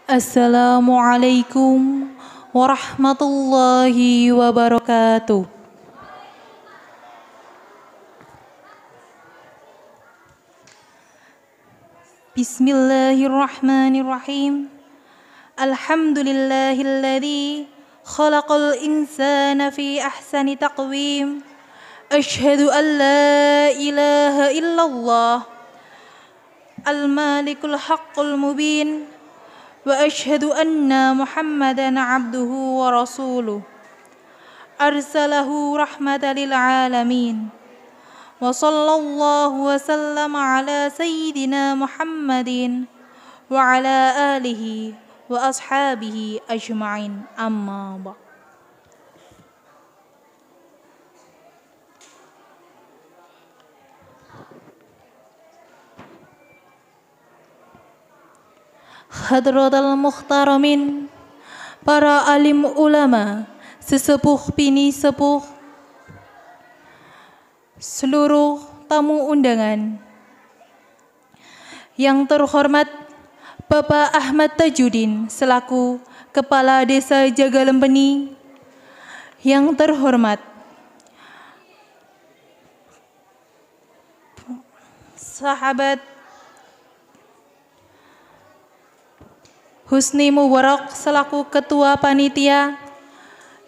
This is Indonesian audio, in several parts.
Assalamualaikum warahmatullahi wabarakatuh. Bismillahirrahmanirrahim. Alhamdulillahilladzi khalaqal insana fi ahsani taqwim. Asyhadu an la ilaha illallah al-malikul haqqul mubin. Wa asyhadu anna Muhammadan abduhu wa rasuluh. Arsalahu rahmatan lil alamin. Wa sallallahu wa sallama ala sayyidina Muhammadin wa ala alihi wa ashabihi ajma'in. Amma ba'd. Hadratal muhtaramin, para alim ulama, sesepuh bini sepuh, seluruh tamu undangan. Yang terhormat Bapak Ahmad Tajuddin selaku Kepala Desa Jagalempeni. Yang terhormat sahabat Husni Mubarak selaku Ketua Panitia.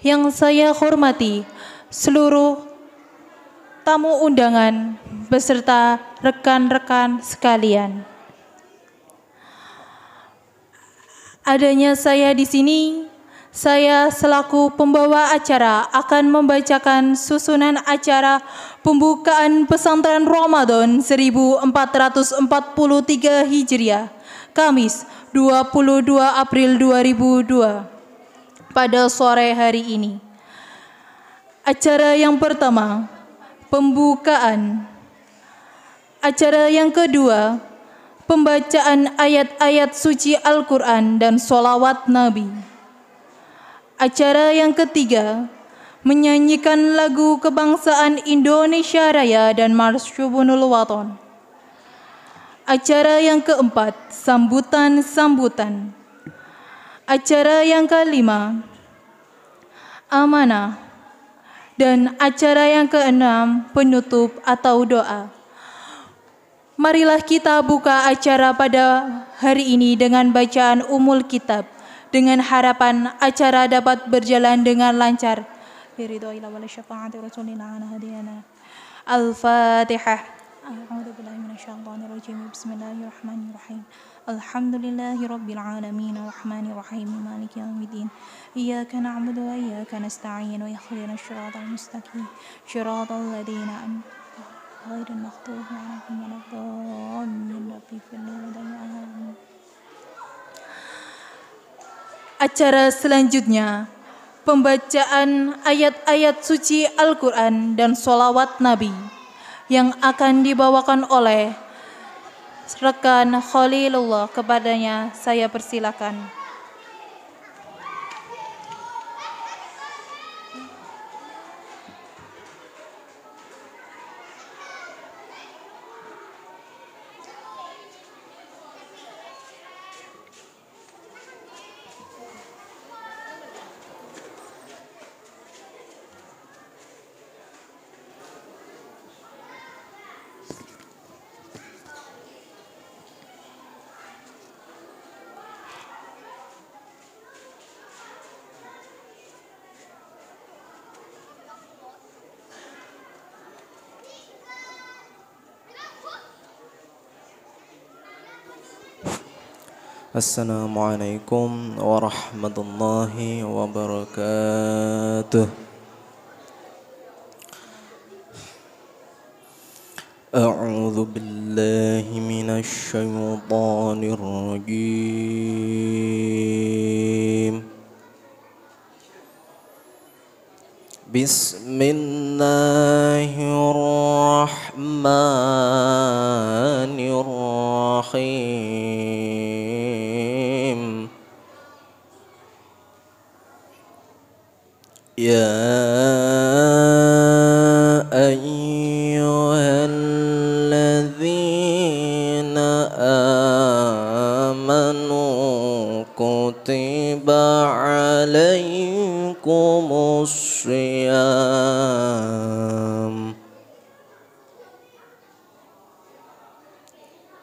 Yang saya hormati seluruh tamu undangan beserta rekan-rekan sekalian. Adanya saya di sini, saya selaku pembawa acara akan membacakan susunan acara pembukaan pesantren Ramadan 1443 Hijriah, Kamis 22 April 2002 pada sore hari ini. Acara yang pertama, pembukaan. Acara yang kedua, pembacaan ayat-ayat suci Al-Quran dan sholawat Nabi. Acara yang ketiga, menyanyikan lagu kebangsaan Indonesia Raya dan Marsyubunul Waton. Acara yang keempat, sambutan-sambutan. Acara yang kelima, amanah. Dan acara yang keenam, penutup atau doa. Marilah kita buka acara pada hari ini dengan bacaan Ummul Kitab, dengan harapan acara dapat berjalan dengan lancar. Al-Fatihah. Bismillahirrahmanirrahim. Alhamdulillahi rabbil alamin arrahmanir rahim maliki yaumiddin. Iyyaka na'budu wa iyyaka nasta'in wa ihdinas siratal mustaqim. Siratal ladzina an'amta 'alaihim ghairil maghdubi 'alaihim waladdallin. Acara selanjutnya, pembacaan ayat-ayat suci Al-Quran dan sholawat Nabi yang akan dibawakan oleh rekan Khalilullah. Kepadanya saya persilakan. Assalamualaikum warahmatullahi wabarakatuh. A'udzu billahi minasy syaithanir rajim. Bismillahirrahmanirrahim. Ya ayyuhalladzina amanu كتب عليكم الصيام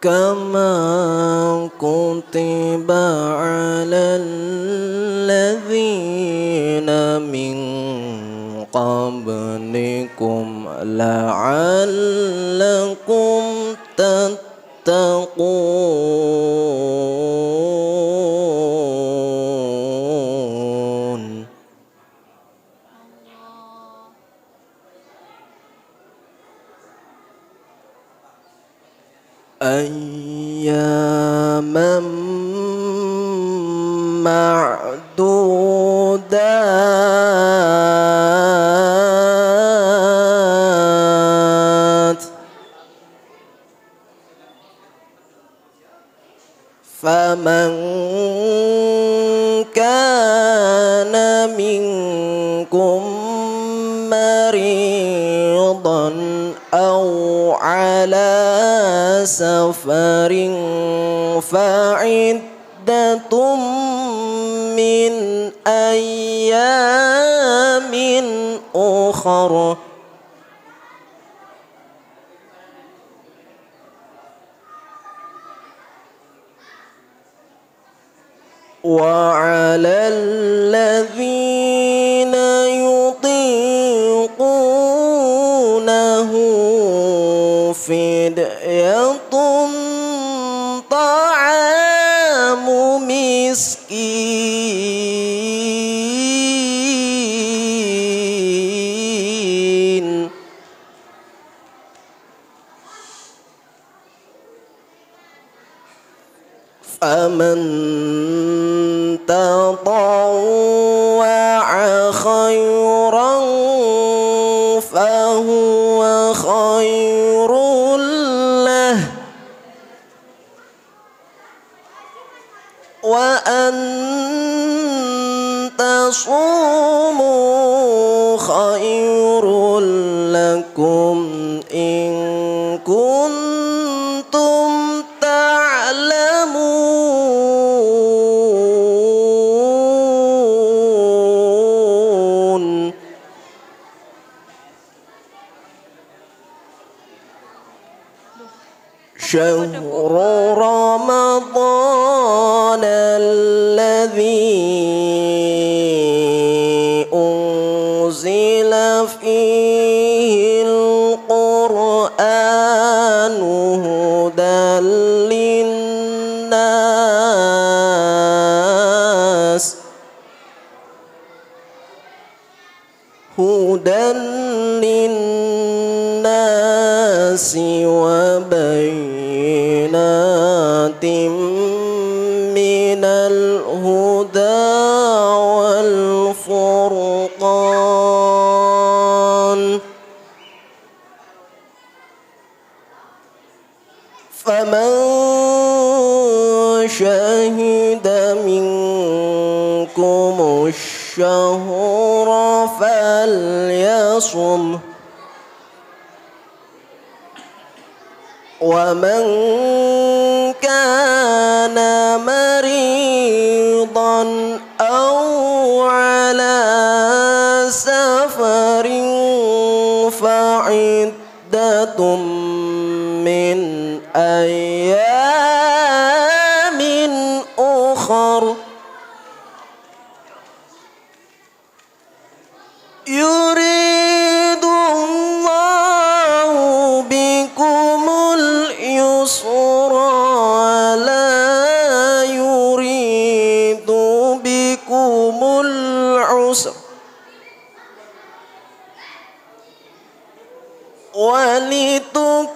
كما كتب على الذين من قبلكم لعلكم تتقون. أياما معدودات فمن كان منكم مريضا أو على سفر فعدة من أيام أخر وعلى الذين يطيقونه فدية طعام مسكين فمن تطوع خيرا فهو خير له وأن تصوموا خير لكم إن كنتم تعلمون. شهر رمضان الذي أنزل فيه القرآن هدى للناس وبينات من الهدى والفرقان فمن شهد منكم الشهر فليصم ومن كان مريضا أو على سفر فعدة من أيام أخر يريد الله بكم اليسر ولا يريد بكم العسر ولتكملوا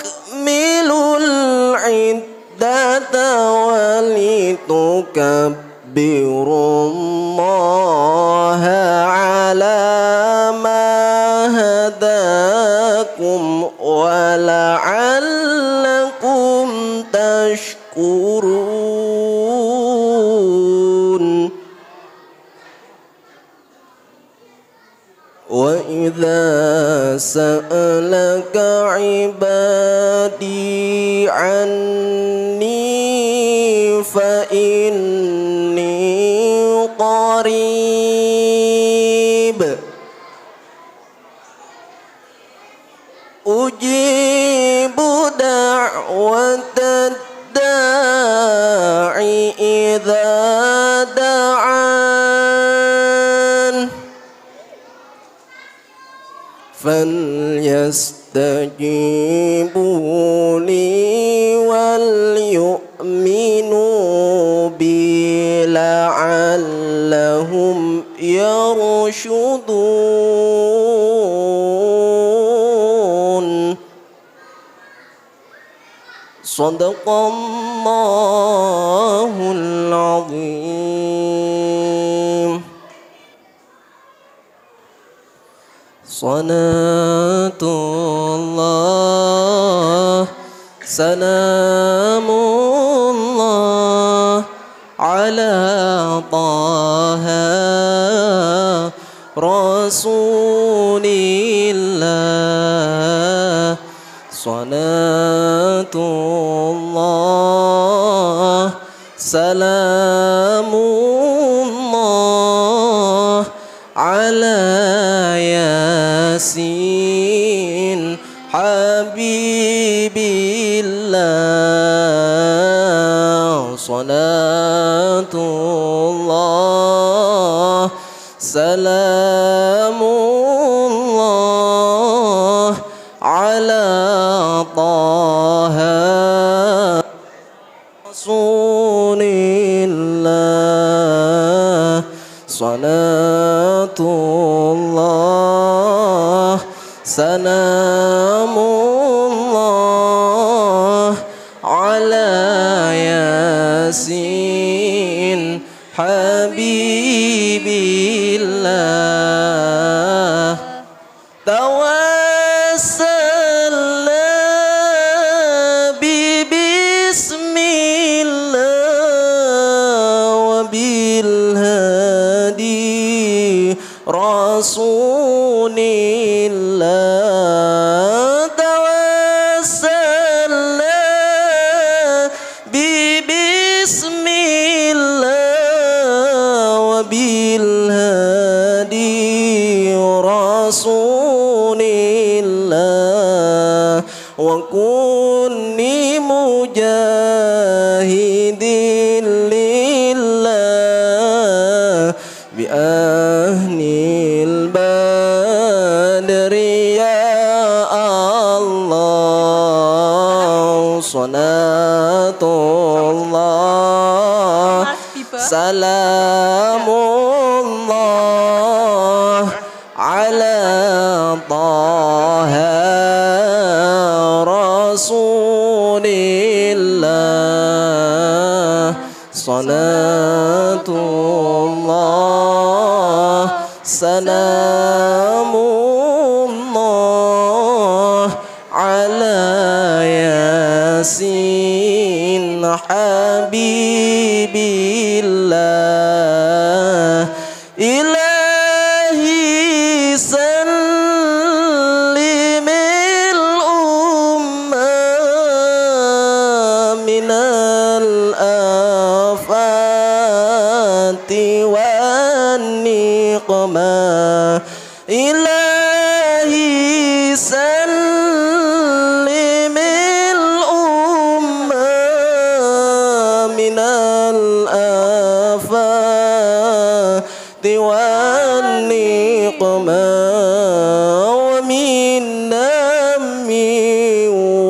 العدة ولتكبروا الله على ما هداكم ولعلكم تشكرون. وإذا سألك عبادي عني فإني قريب أجيب دعوة الداعي إذا دعان فليستجيبوا لي وليؤمنوا بي لعلهم يرشدون صدق الله العظيم صلاة الله سلام الله على طه رسول الله صلاة الله سلام الله على ياسين حبيب الله صلاة الله سلام الله على طه رسول الله صلاة الله سلام الله على ياسين حبيب الله توسلنا ببسم الله وبالهادي رسول الله توسلنا ببسم الله وبالهادي رسول الله وكن مجاهد لله بأهل البدر يا الله صلاة الله سلام الله على طه رسول الله صلاة الله سلام الله على ياسين حبيب الله إلهي سلم الأمة من الآفات والنقمة إلهي سلم الأمة من الآفات والنقمة ومن نم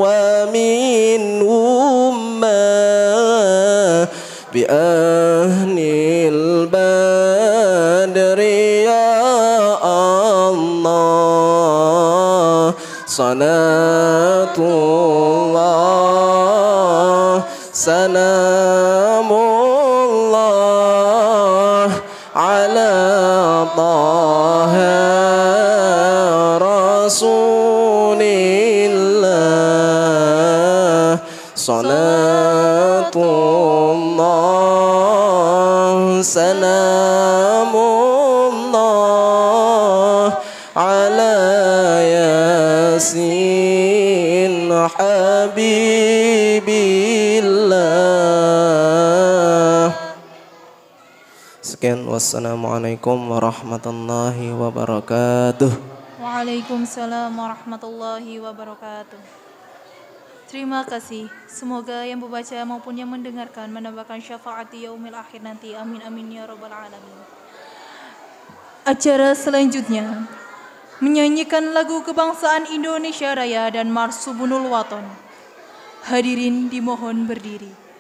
ومن أمة بأهل البدر يا الله صلاة الله سلام الله على طه رسول الله صلاة الله سلام الله على ياسين حبيب الله Sekian, wassalamualaikum warahmatullahi wabarakatuh. Waalaikumsalam warahmatullahi wabarakatuh. Terima kasih. Semoga yang membaca maupun yang mendengarkan mendapatkan syafaat di yaumil akhir nanti. Amin amin ya rabbal alamin. Acara selanjutnya menyanyikan lagu kebangsaan Indonesia Raya dan Mars Subunul Waton. Hadirin dimohon berdiri.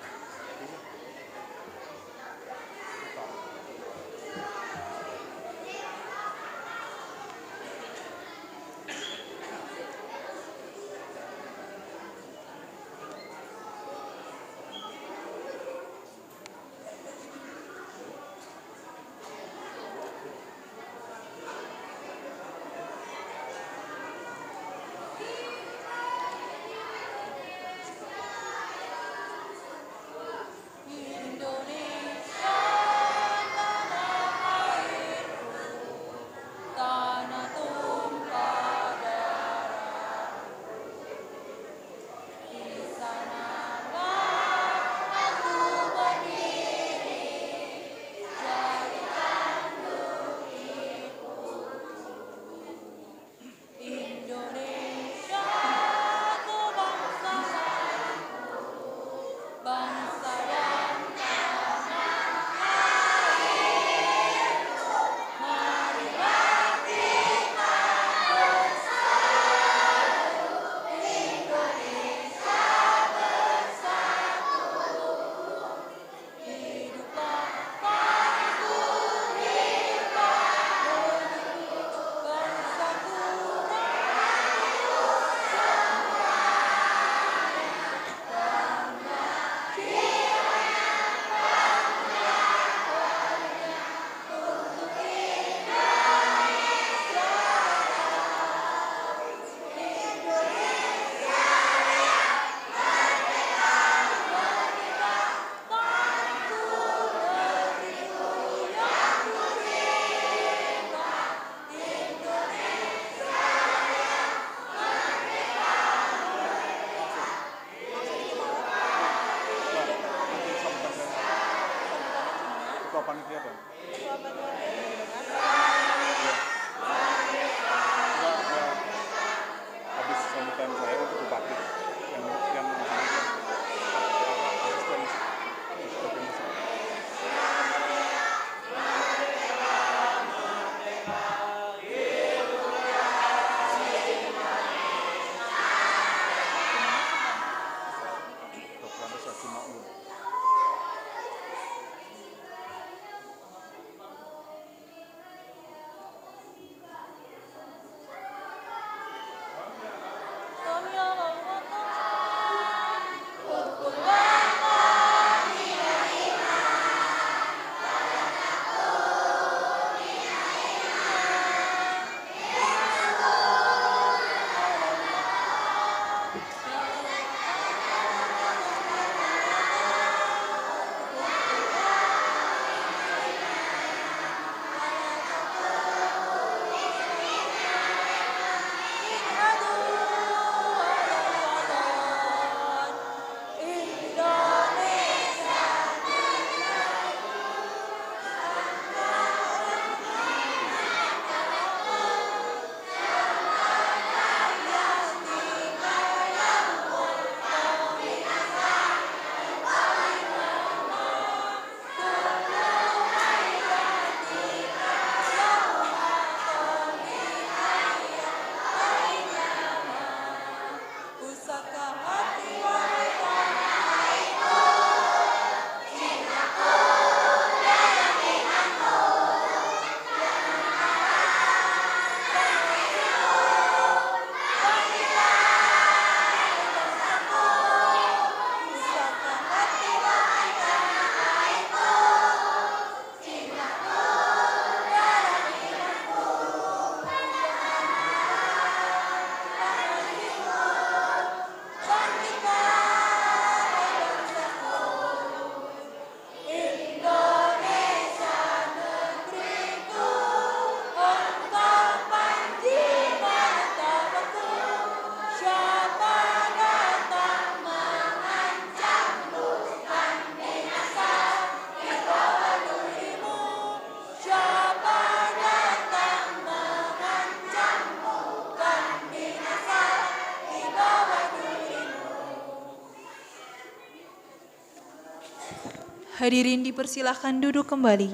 Hadirin dipersilahkan duduk kembali.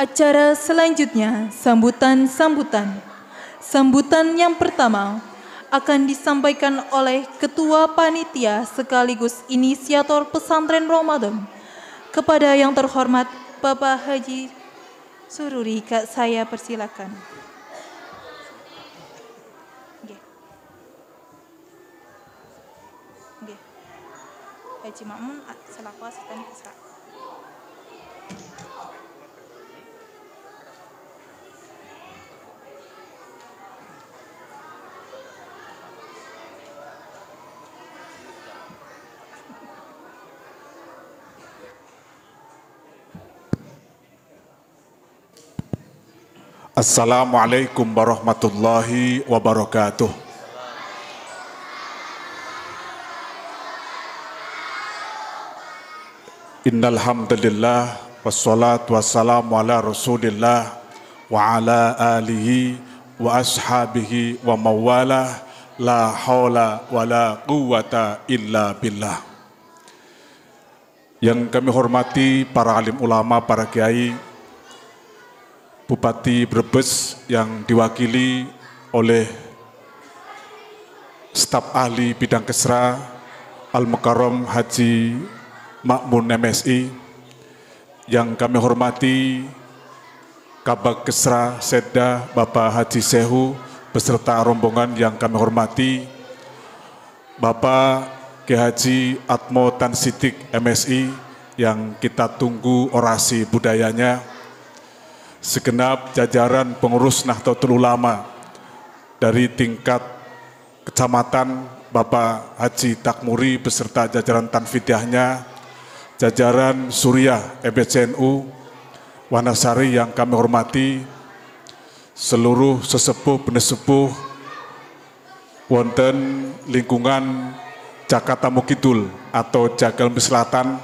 Acara selanjutnya, sambutan. Sambutan yang pertama akan disampaikan oleh Ketua Panitia sekaligus inisiator pesantren Ramadan. Kepada yang terhormat Bapak Haji Sururi, saya persilakan. Haji Makmun selaku asisten Kesra. Assalamualaikum warahmatullahi wabarakatuh. Innal hamdalillah wassalatu wassalamu ala Rasulillah wa ala alihi wa ashabihi wa mawalah la haula wa la quwwata illa billah. Yang kami hormati para alim ulama, para kiai, Bupati Brebes yang diwakili oleh staf ahli bidang Kesra Al-Mukarram Haji Makmun MSI, yang kami hormati Kabag Kesra Setda Bapak Haji Sehu beserta rombongan yang kami hormati Bapak Kiai Haji Atmo Tan Sidik MSI yang kita tunggu orasi budayanya, segenap jajaran pengurus Nahdlatul Ulama dari tingkat kecamatan, Bapak Haji Takmuri beserta jajaran Tanfidyahnya, jajaran Suriah EBCNU Wanasari yang kami hormati, seluruh sesepuh penesepuh wonten lingkungan Jakarta Mukidul atau Jagalmi Selatan,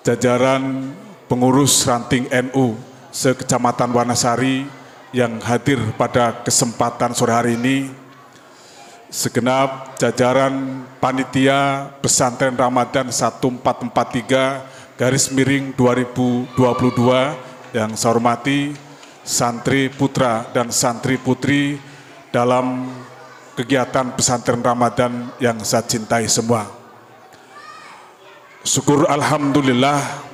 jajaran pengurus ranting NU sekecamatan Wanasari yang hadir pada kesempatan sore hari ini, segenap jajaran panitia pesantren Ramadan 1443/2022 yang saya hormati, santri putra dan santri putri dalam kegiatan pesantren Ramadan yang saya cintai semua. Syukur alhamdulillah,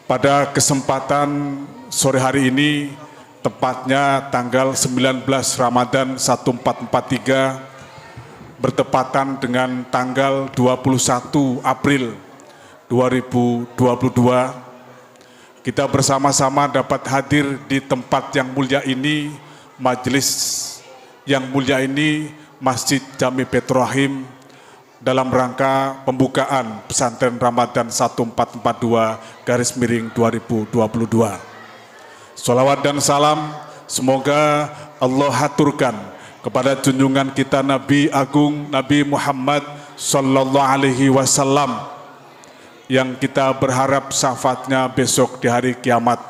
pada kesempatan sore hari ini, tepatnya tanggal 19 Ramadan 1443, bertepatan dengan tanggal 21 April 2022, kita bersama-sama dapat hadir di tempat yang mulia ini, majelis yang mulia ini, Masjid Jami Petrohim, dalam rangka pembukaan pesantren Ramadan 1442/2022. Sholawat dan salam semoga Allah haturkan kepada junjungan kita Nabi Agung Nabi Muhammad Sallallahu Alaihi Wasallam yang kita berharap syafaatnya besok di hari kiamat.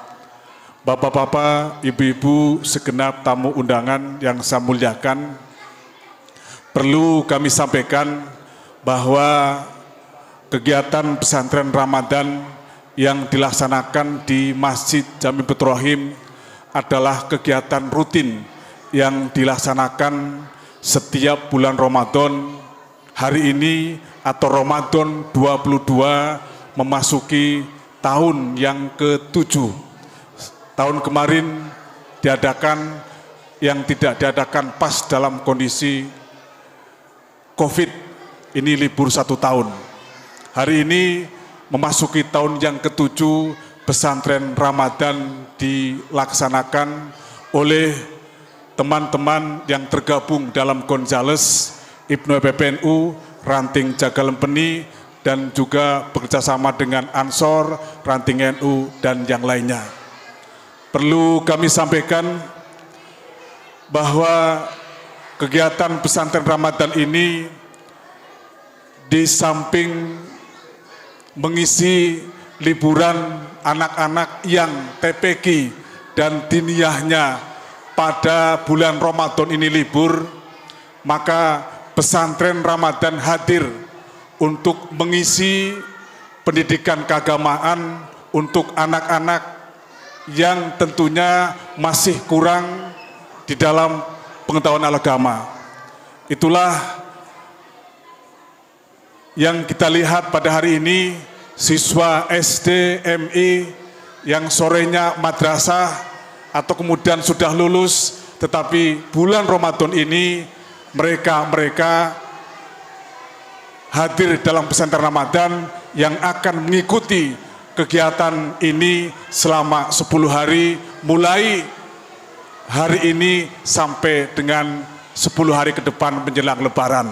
Bapak-bapak, ibu-ibu, segenap tamu undangan yang saya muliakan, perlu kami sampaikan bahwa kegiatan pesantren Ramadan yang dilaksanakan di Masjid Jami Petrohim adalah kegiatan rutin yang dilaksanakan setiap bulan Ramadan. Hari ini atau Ramadan 22 memasuki tahun yang ke-7. Tahun kemarin diadakan, yang tidak diadakan pas dalam kondisi COVID. Ini libur 1 tahun. Hari ini memasuki tahun yang ke-7, pesantren Ramadan dilaksanakan oleh teman-teman yang tergabung dalam Gonzales, Ibnu PPNU, Ranting Jagalempeni, dan juga bekerjasama dengan Ansor, Ranting NU, dan yang lainnya. Perlu kami sampaikan bahwa kegiatan pesantren Ramadan ini di samping mengisi liburan anak-anak yang TPQ dan diniyahnya pada bulan Ramadan ini libur, maka pesantren Ramadan hadir untuk mengisi pendidikan keagamaan untuk anak-anak yang tentunya masih kurang di dalam pengetahuan agama. Itulah yang kita lihat pada hari ini, siswa SD, MI yang sorenya madrasah atau kemudian sudah lulus, tetapi bulan Ramadan ini mereka hadir dalam pesantren Ramadan yang akan mengikuti kegiatan ini selama 10 hari, mulai hari ini sampai dengan 10 hari ke depan menjelang Lebaran.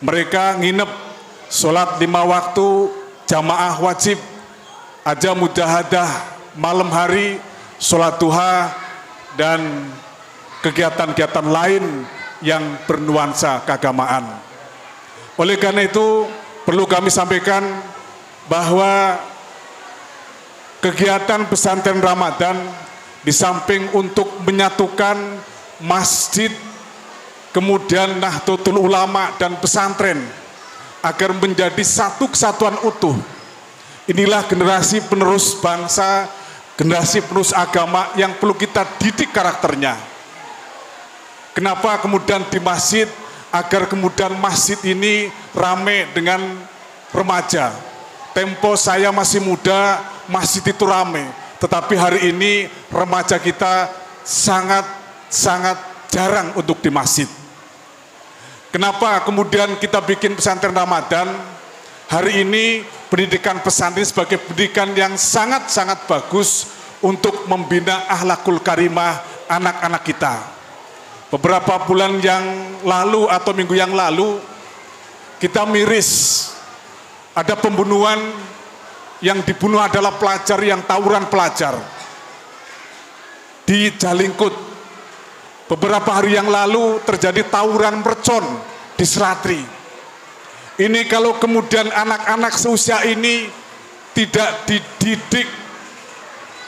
Mereka nginep sholat 5 waktu, jamaah wajib, aja mujahadah malam hari, sholat duha, dan kegiatan-kegiatan lain yang bernuansa keagamaan. Oleh karena itu, perlu kami sampaikan bahwa kegiatan pesantren Ramadan di samping untuk menyatukan masjid, kemudian Nahdlatul Ulama dan pesantren agar menjadi satu kesatuan utuh. Inilah generasi penerus bangsa, generasi penerus agama yang perlu kita didik karakternya. Kenapa kemudian di masjid, agar kemudian masjid ini ramai dengan remaja. Tempo saya masih muda, masjid itu ramai. Tetapi hari ini remaja kita sangat jarang untuk di masjid. Kenapa kemudian kita bikin pesantren Ramadan? Hari ini pendidikan pesantren sebagai pendidikan yang sangat bagus untuk membina akhlakul karimah anak-anak kita. Beberapa bulan yang lalu atau minggu yang lalu, kita miris. Ada pembunuhan, yang dibunuh adalah pelajar yang tawuran pelajar di Jalingkut. Beberapa hari yang lalu terjadi tawuran mercon di Selatri. Ini kalau kemudian anak-anak seusia ini tidak dididik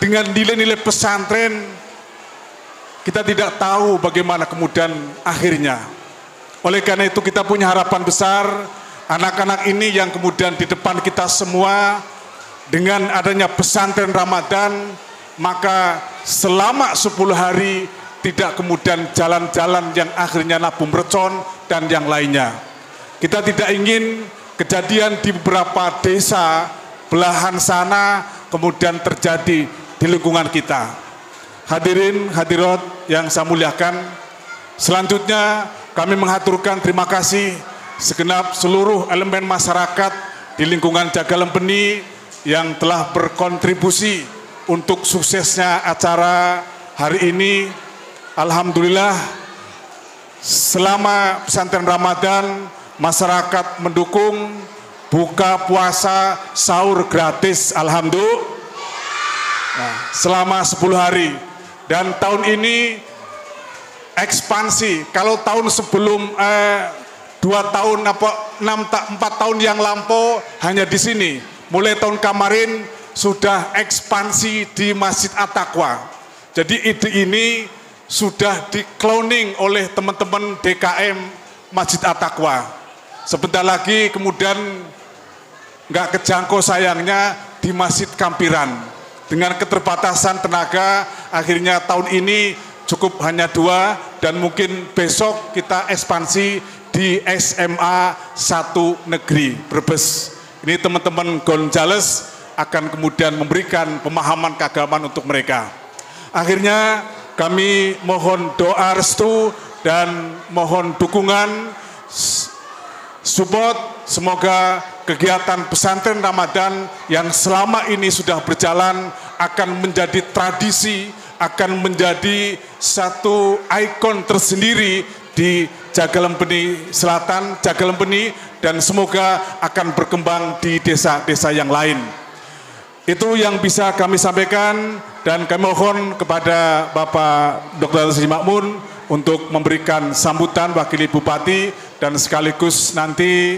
dengan nilai-nilai pesantren, kita tidak tahu bagaimana kemudian akhirnya. Oleh karena itu kita punya harapan besar, anak-anak ini yang kemudian di depan kita semua, dengan adanya pesantren Ramadan, maka selama 10 hari tidak kemudian jalan-jalan yang akhirnya nabung mercon dan yang lainnya. Kita tidak ingin kejadian di beberapa desa belahan sana kemudian terjadi di lingkungan kita. Hadirin hadirat yang saya muliakan, selanjutnya kami mengaturkan terima kasih segenap seluruh elemen masyarakat di lingkungan Jagalempeni yang telah berkontribusi untuk suksesnya acara hari ini. Alhamdulillah, selama pesantren Ramadan masyarakat mendukung buka puasa sahur gratis, alhamdulillah. Nah, selama 10 hari. Dan tahun ini ekspansi. Kalau tahun sebelum 4 tahun yang lampau hanya di sini. Mulai tahun kemarin sudah ekspansi di Masjid At-Taqwa. Jadi ide ini sudah di-cloning oleh teman-teman DKM Masjid At-Taqwa. Sebentar lagi kemudian nggak kejangkau sayangnya di Masjid Kampiran. Dengan keterbatasan tenaga, akhirnya tahun ini cukup hanya 2 dan mungkin besok kita ekspansi di SMA 1 Negeri Brebes. Ini teman-teman Gonzales akan kemudian memberikan pemahaman keagamaan untuk mereka. Akhirnya kami mohon doa restu dan mohon dukungan support, semoga kegiatan pesantren Ramadan yang selama ini sudah berjalan akan menjadi tradisi, akan menjadi satu ikon tersendiri di Jagalempeni Selatan, Jagalempeni, dan semoga akan berkembang di desa-desa yang lain. Itu yang bisa kami sampaikan, dan kami mohon kepada Bapak Dr. Sri Makmun untuk memberikan sambutan wakili Bupati, dan sekaligus nanti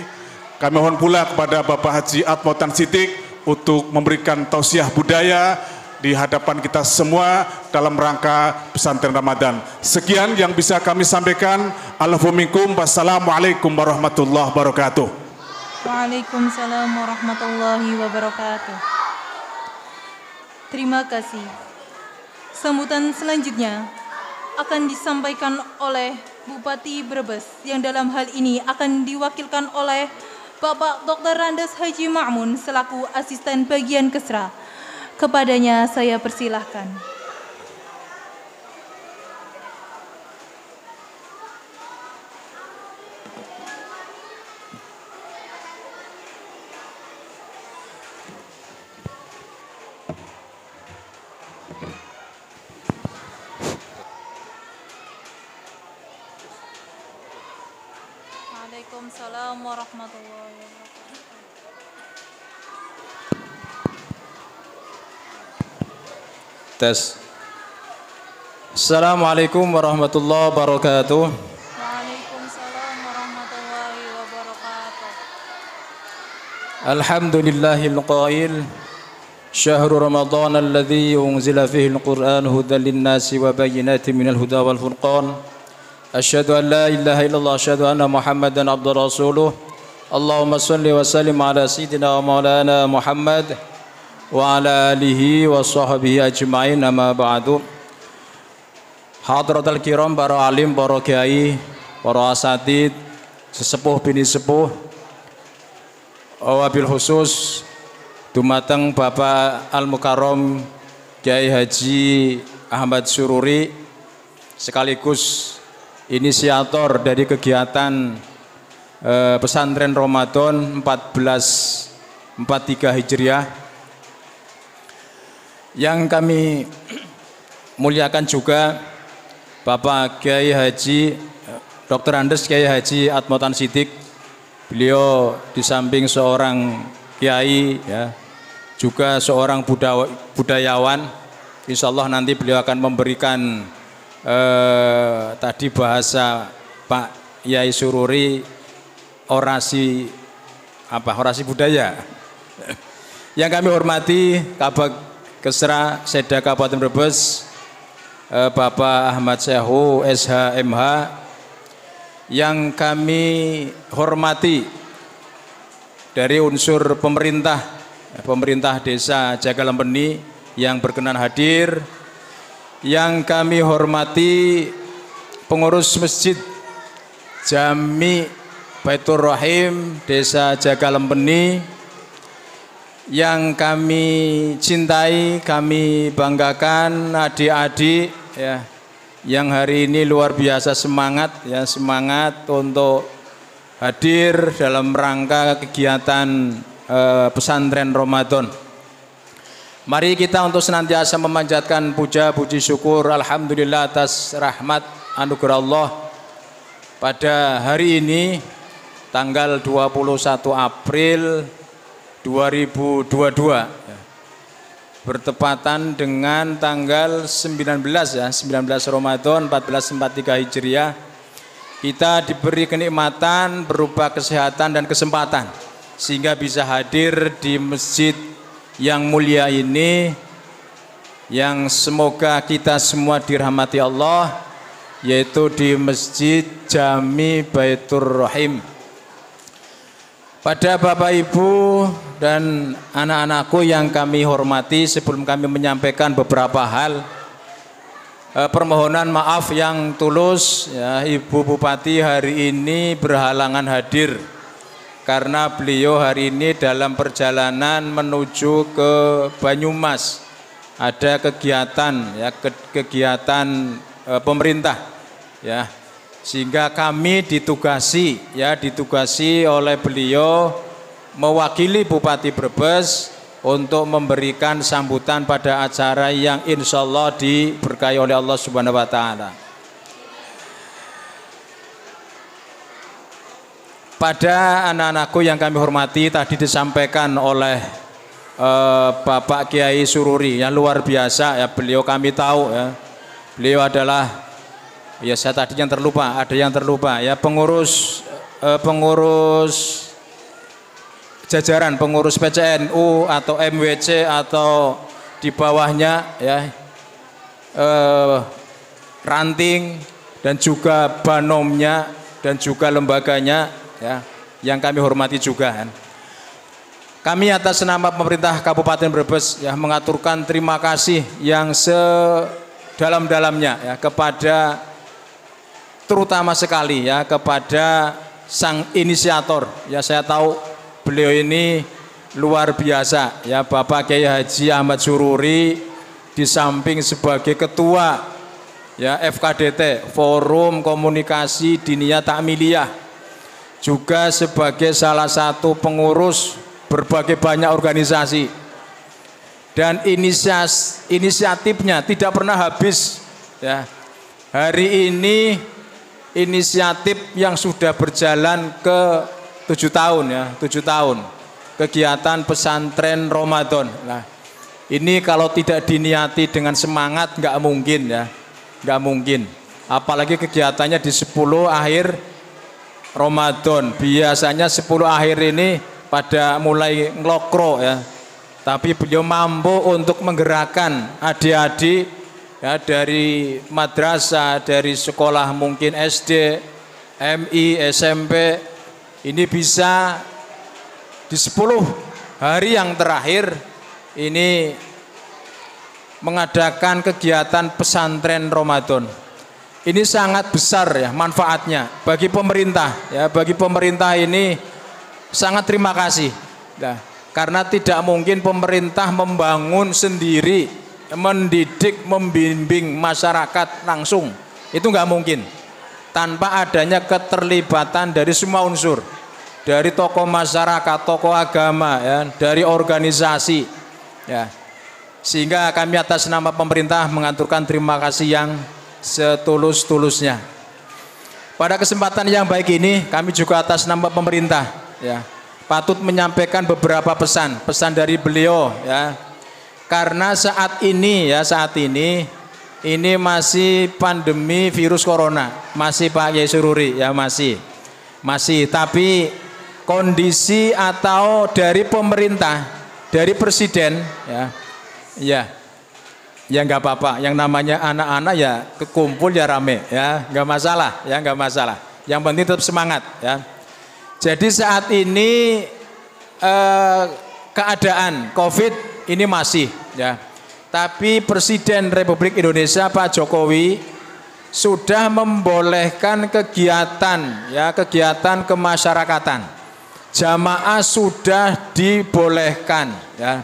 kami mohon pula kepada Bapak Haji Atmotan Sidik untuk memberikan tausiah budaya di hadapan kita semua dalam rangka pesantren Ramadan. Sekian yang bisa kami sampaikan. Wassalamualaikum warahmatullahi wabarakatuh. Waalaikumsalam warahmatullahi wabarakatuh. Terima kasih. Sambutan selanjutnya akan disampaikan oleh Bupati Brebes yang dalam hal ini akan diwakilkan oleh Bapak Dr. Randes Haji Ma'mun selaku asisten bagian Kesra. Kepadanya saya persilahkan. Waalaikumsalam warahmatullahi wabarakatuh. Tes. Assalamualaikum warahmatullahi wabarakatuh. Waalaikumsalam warahmatullahi wabarakatuh. Alhamdulillahil qail. Syahrul Ramadan alladzi unzila fihi al-Qur'an hudan lin-nasi wa bayyinatin minal huda wal furqan. Asyhadu an la ilaha illallah asyhadu anna Muhammadan abduhu rasuluh. Allahumma shalli wa sallim ala sayyidina wa maulana Muhammad wa ala alihi wa sahbihi ajma'in, amma ba'du. Hadratul kiram, para alim, para kiai, para asatid, sesepuh bini sepuh, wabil khusus dumateng Bapak Al-Mukarram Kiai Haji Ahmad Sururi sekaligus inisiator dari kegiatan pesantren Ramadan 1443 Hijriah. Yang kami muliakan juga Bapak Kiai Haji Dr. Andes Kiai Haji Atmotan Sidik. Beliau di samping seorang kiai ya, juga seorang budayawan. Insya Allah nanti beliau akan memberikan tadi bahasa Pak Yai Sururi orasi budaya. Yang kami hormati Kabag Kesra Seda Kabupaten Brebes, Bapak Ahmad Sehu SHMH. Yang kami hormati dari unsur pemerintah desa Jagalempeni yang berkenan hadir. Yang kami hormati pengurus masjid Jami Baitur Rahim Desa Jagalempeni. Yang kami cintai, kami banggakan adik-adik ya, yang hari ini luar biasa semangat ya, semangat untuk hadir dalam rangka kegiatan pesantren Ramadan. Mari kita untuk senantiasa memanjatkan puja puji syukur alhamdulillah atas rahmat anugerah Allah pada hari ini tanggal 21 April 2022 bertepatan dengan tanggal 19 ya, 19 Ramadan 1443 Hijriah. Kita diberi kenikmatan berupa kesehatan dan kesempatan sehingga bisa hadir di masjid yang mulia ini, yang semoga kita semua dirahmati Allah, yaitu di Masjid Jami Baitur Rahim. Pada Bapak Ibu dan anak-anakku yang kami hormati, sebelum kami menyampaikan beberapa hal, permohonan maaf yang tulus ya, Ibu Bupati hari ini berhalangan hadir karena beliau hari ini dalam perjalanan menuju ke Banyumas. Ada kegiatan ya, kegiatan pemerintah ya, sehingga kami ditugasi oleh beliau mewakili Bupati Brebes untuk memberikan sambutan pada acara yang insya Allah diberkahi oleh Allah Subhanahu wa Ta'ala. Pada anak-anakku yang kami hormati, tadi disampaikan oleh Bapak Kiai Sururi yang luar biasa ya, beliau kami tahu ya, beliau adalah ya, saya tadi yang terlupa, ada yang terlupa ya, pengurus jajaran pengurus PCNU atau MWC atau di bawahnya ya ranting dan juga banomnya dan juga lembaganya ya yang kami hormati juga kan. Kami atas nama pemerintah Kabupaten Brebes ya mengaturkan terima kasih yang sedalam-dalamnya ya kepada terutama sekali ya kepada sang inisiator ya, saya tahu beliau ini luar biasa ya, Bapak Kiai Haji Ahmad Sururi, di samping sebagai ketua ya FKDT Forum Komunikasi Diniyah Takmiliyah, juga sebagai salah satu pengurus berbagai banyak organisasi, dan inisiatifnya tidak pernah habis ya. Hari ini inisiatif yang sudah berjalan ke 7 tahun ya, 7 tahun kegiatan pesantren Ramadan. Nah, ini kalau tidak diniati dengan semangat nggak mungkin ya, nggak mungkin. Apalagi kegiatannya di 10 akhir Ramadan. Biasanya 10 akhir ini pada mulai ngelokro ya, tapi beliau mampu untuk menggerakkan adik-adik ya dari madrasah, dari sekolah mungkin SD, MI, SMP, ini bisa di 10 hari yang terakhir ini mengadakan kegiatan pesantren Ramadan. Ini sangat besar ya manfaatnya bagi pemerintah ya, bagi pemerintah ini sangat terima kasih. Nah, karena tidak mungkin pemerintah membangun sendiri, mendidik, membimbing masyarakat langsung. Itu nggak mungkin. Tanpa adanya keterlibatan dari semua unsur. Dari tokoh masyarakat, tokoh agama, ya, dari organisasi. Ya. Sehingga kami atas nama pemerintah mengaturkan terima kasih yang setulus-tulusnya. Pada kesempatan yang baik ini, kami juga atas nama pemerintah ya patut menyampaikan beberapa pesan dari beliau ya, karena saat ini ini masih pandemi virus corona, masih Pak Kiai Sururi ya, masih tapi kondisi atau dari pemerintah, dari presiden ya nggak apa-apa, yang namanya anak-anak ya kekumpul ya rame ya, nggak masalah, yang penting tetap semangat ya. Jadi saat ini keadaan COVID ini masih ya. Tapi Presiden Republik Indonesia Pak Jokowi sudah membolehkan kegiatan kemasyarakatan. Jamaah sudah dibolehkan ya.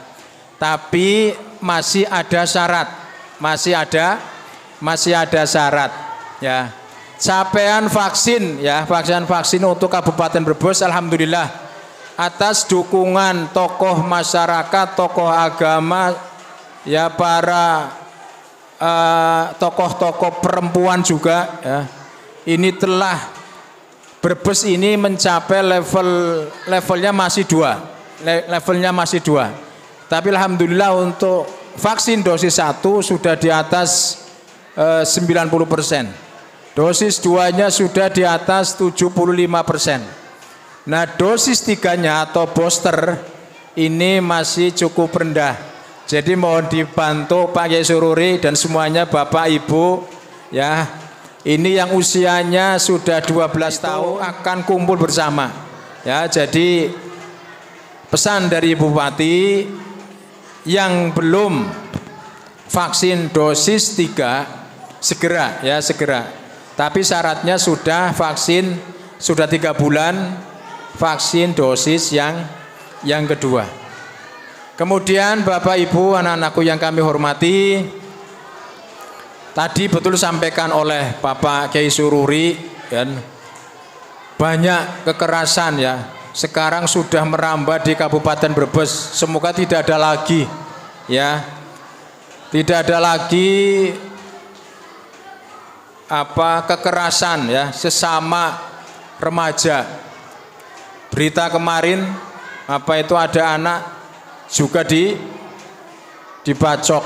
Tapi masih ada syarat. Masih ada syarat ya. Capaian vaksin ya, vaksin untuk Kabupaten Brebes alhamdulillah atas dukungan tokoh masyarakat, tokoh agama ya, para tokoh-tokoh perempuan juga ya. Ini telah Brebes ini mencapai levelnya masih 2. Tapi alhamdulillah untuk vaksin dosis 1 sudah di atas 90%. Dosis 2-nya sudah di atas 75%. Nah, dosis 3-nya atau booster ini masih cukup rendah. Jadi mohon dibantu Pak Kiai Sururi dan semuanya Bapak Ibu ya. Ini yang usianya sudah 12 tahun akan kumpul bersama. Ya, jadi pesan dari Bupati yang belum vaksin dosis 3 segera. Tapi syaratnya sudah vaksin sudah 3 bulan, vaksin dosis yang kedua. Kemudian Bapak Ibu, anak-anakku yang kami hormati, tadi betul sampaikan oleh Bapak Kiai Sururi dan banyak kekerasan ya. Sekarang sudah merambah di Kabupaten Brebes. Semoga tidak ada lagi ya. Tidak ada lagi kekerasan ya sesama remaja. Berita kemarin ada anak juga dibacok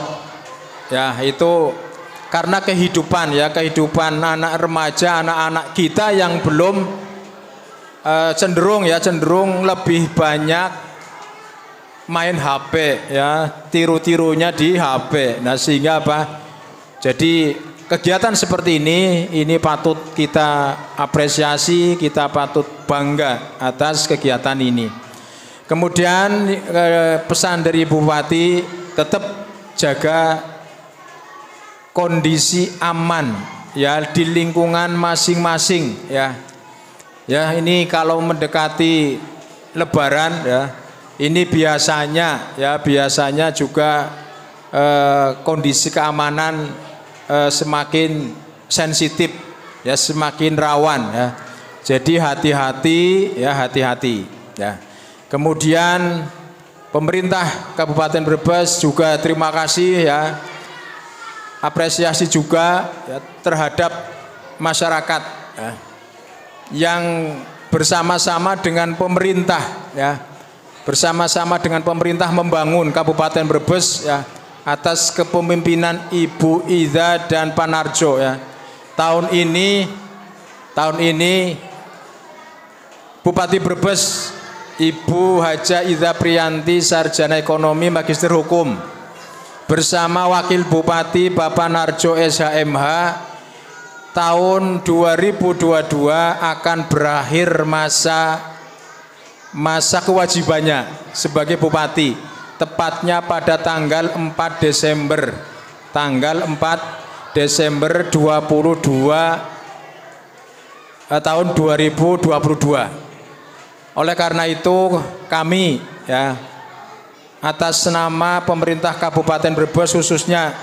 ya, itu karena kehidupan anak remaja, anak-anak kita yang belum cenderung lebih banyak main HP ya, tiru-tirunya di HP. Nah, sehingga apa? Jadi kegiatan seperti ini patut kita apresiasi, kita patut bangga atas kegiatan ini. Kemudian pesan dari Bupati, tetap jaga kondisi aman ya di lingkungan masing-masing ya. Ya, ini kalau mendekati Lebaran ya, ini biasanya juga kondisi keamanan semakin sensitif ya, semakin rawan ya. Jadi hati-hati ya. Kemudian pemerintah Kabupaten Brebes juga terima kasih ya, apresiasi juga ya, terhadap masyarakat ya, yang bersama-sama dengan pemerintah ya, bersama-sama dengan pemerintah membangun Kabupaten Brebes ya, atas kepemimpinan Ibu Ida dan Pak Narjo ya. Tahun ini Bupati Brebes Ibu Haja Ida Priyanti, sarjana ekonomi, magister hukum, bersama Wakil Bupati Bapak Narjo SHMH, tahun 2022 akan berakhir masa kewajibannya sebagai Bupati, tepatnya pada tanggal 4 Desember 22 tahun 2022. Oleh karena itu kami ya, atas nama pemerintah Kabupaten Brebes, khususnya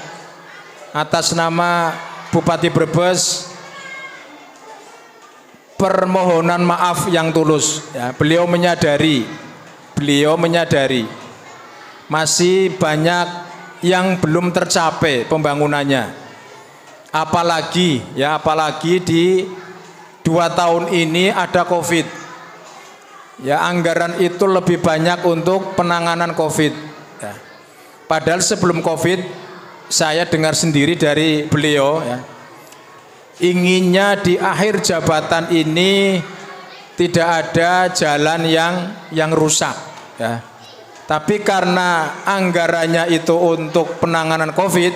atas nama Bupati Brebes, permohonan maaf yang tulus ya. Beliau menyadari masih banyak yang belum tercapai pembangunannya, apalagi di 2 tahun ini ada COVID ya. Anggaran itu lebih banyak untuk penanganan COVID ya. Padahal sebelum COVID saya dengar sendiri dari beliau ya, inginnya di akhir jabatan ini tidak ada jalan yang rusak ya. Tapi karena anggarannya itu untuk penanganan COVID,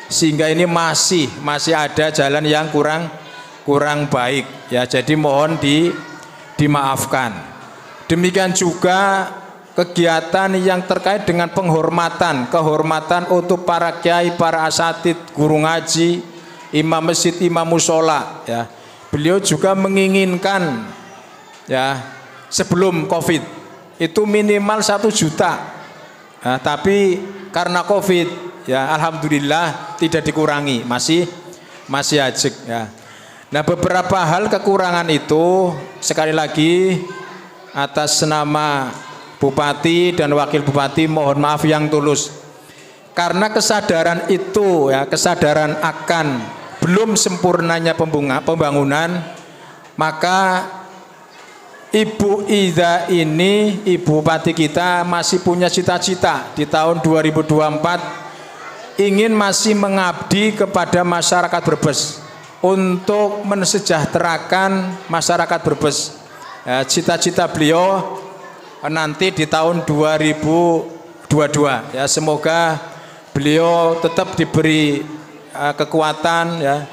sehingga ini masih ada jalan yang kurang baik ya. Jadi mohon dimaafkan. Demikian juga kegiatan yang terkait dengan kehormatan untuk para kiai, para asatid, guru ngaji, imam masjid, imam musola ya. Beliau juga menginginkan ya, sebelum COVID itu minimal 1 juta. Nah, tapi karena COVID ya, alhamdulillah tidak dikurangi, masih ajek ya. Nah, beberapa hal kekurangan itu sekali lagi atas nama Bupati dan Wakil Bupati mohon maaf yang tulus. Karena kesadaran itu ya, kesadaran akan belum sempurnanya pembangunan, maka Ibu Ida ini, Ibu Bupati kita masih punya cita-cita di tahun 2024 ingin masih mengabdi kepada masyarakat Brebes untuk mensejahterakan masyarakat Brebes. Ya, cita-cita beliau nanti di tahun 2022 ya, semoga beliau tetap diberi kekuatan ya,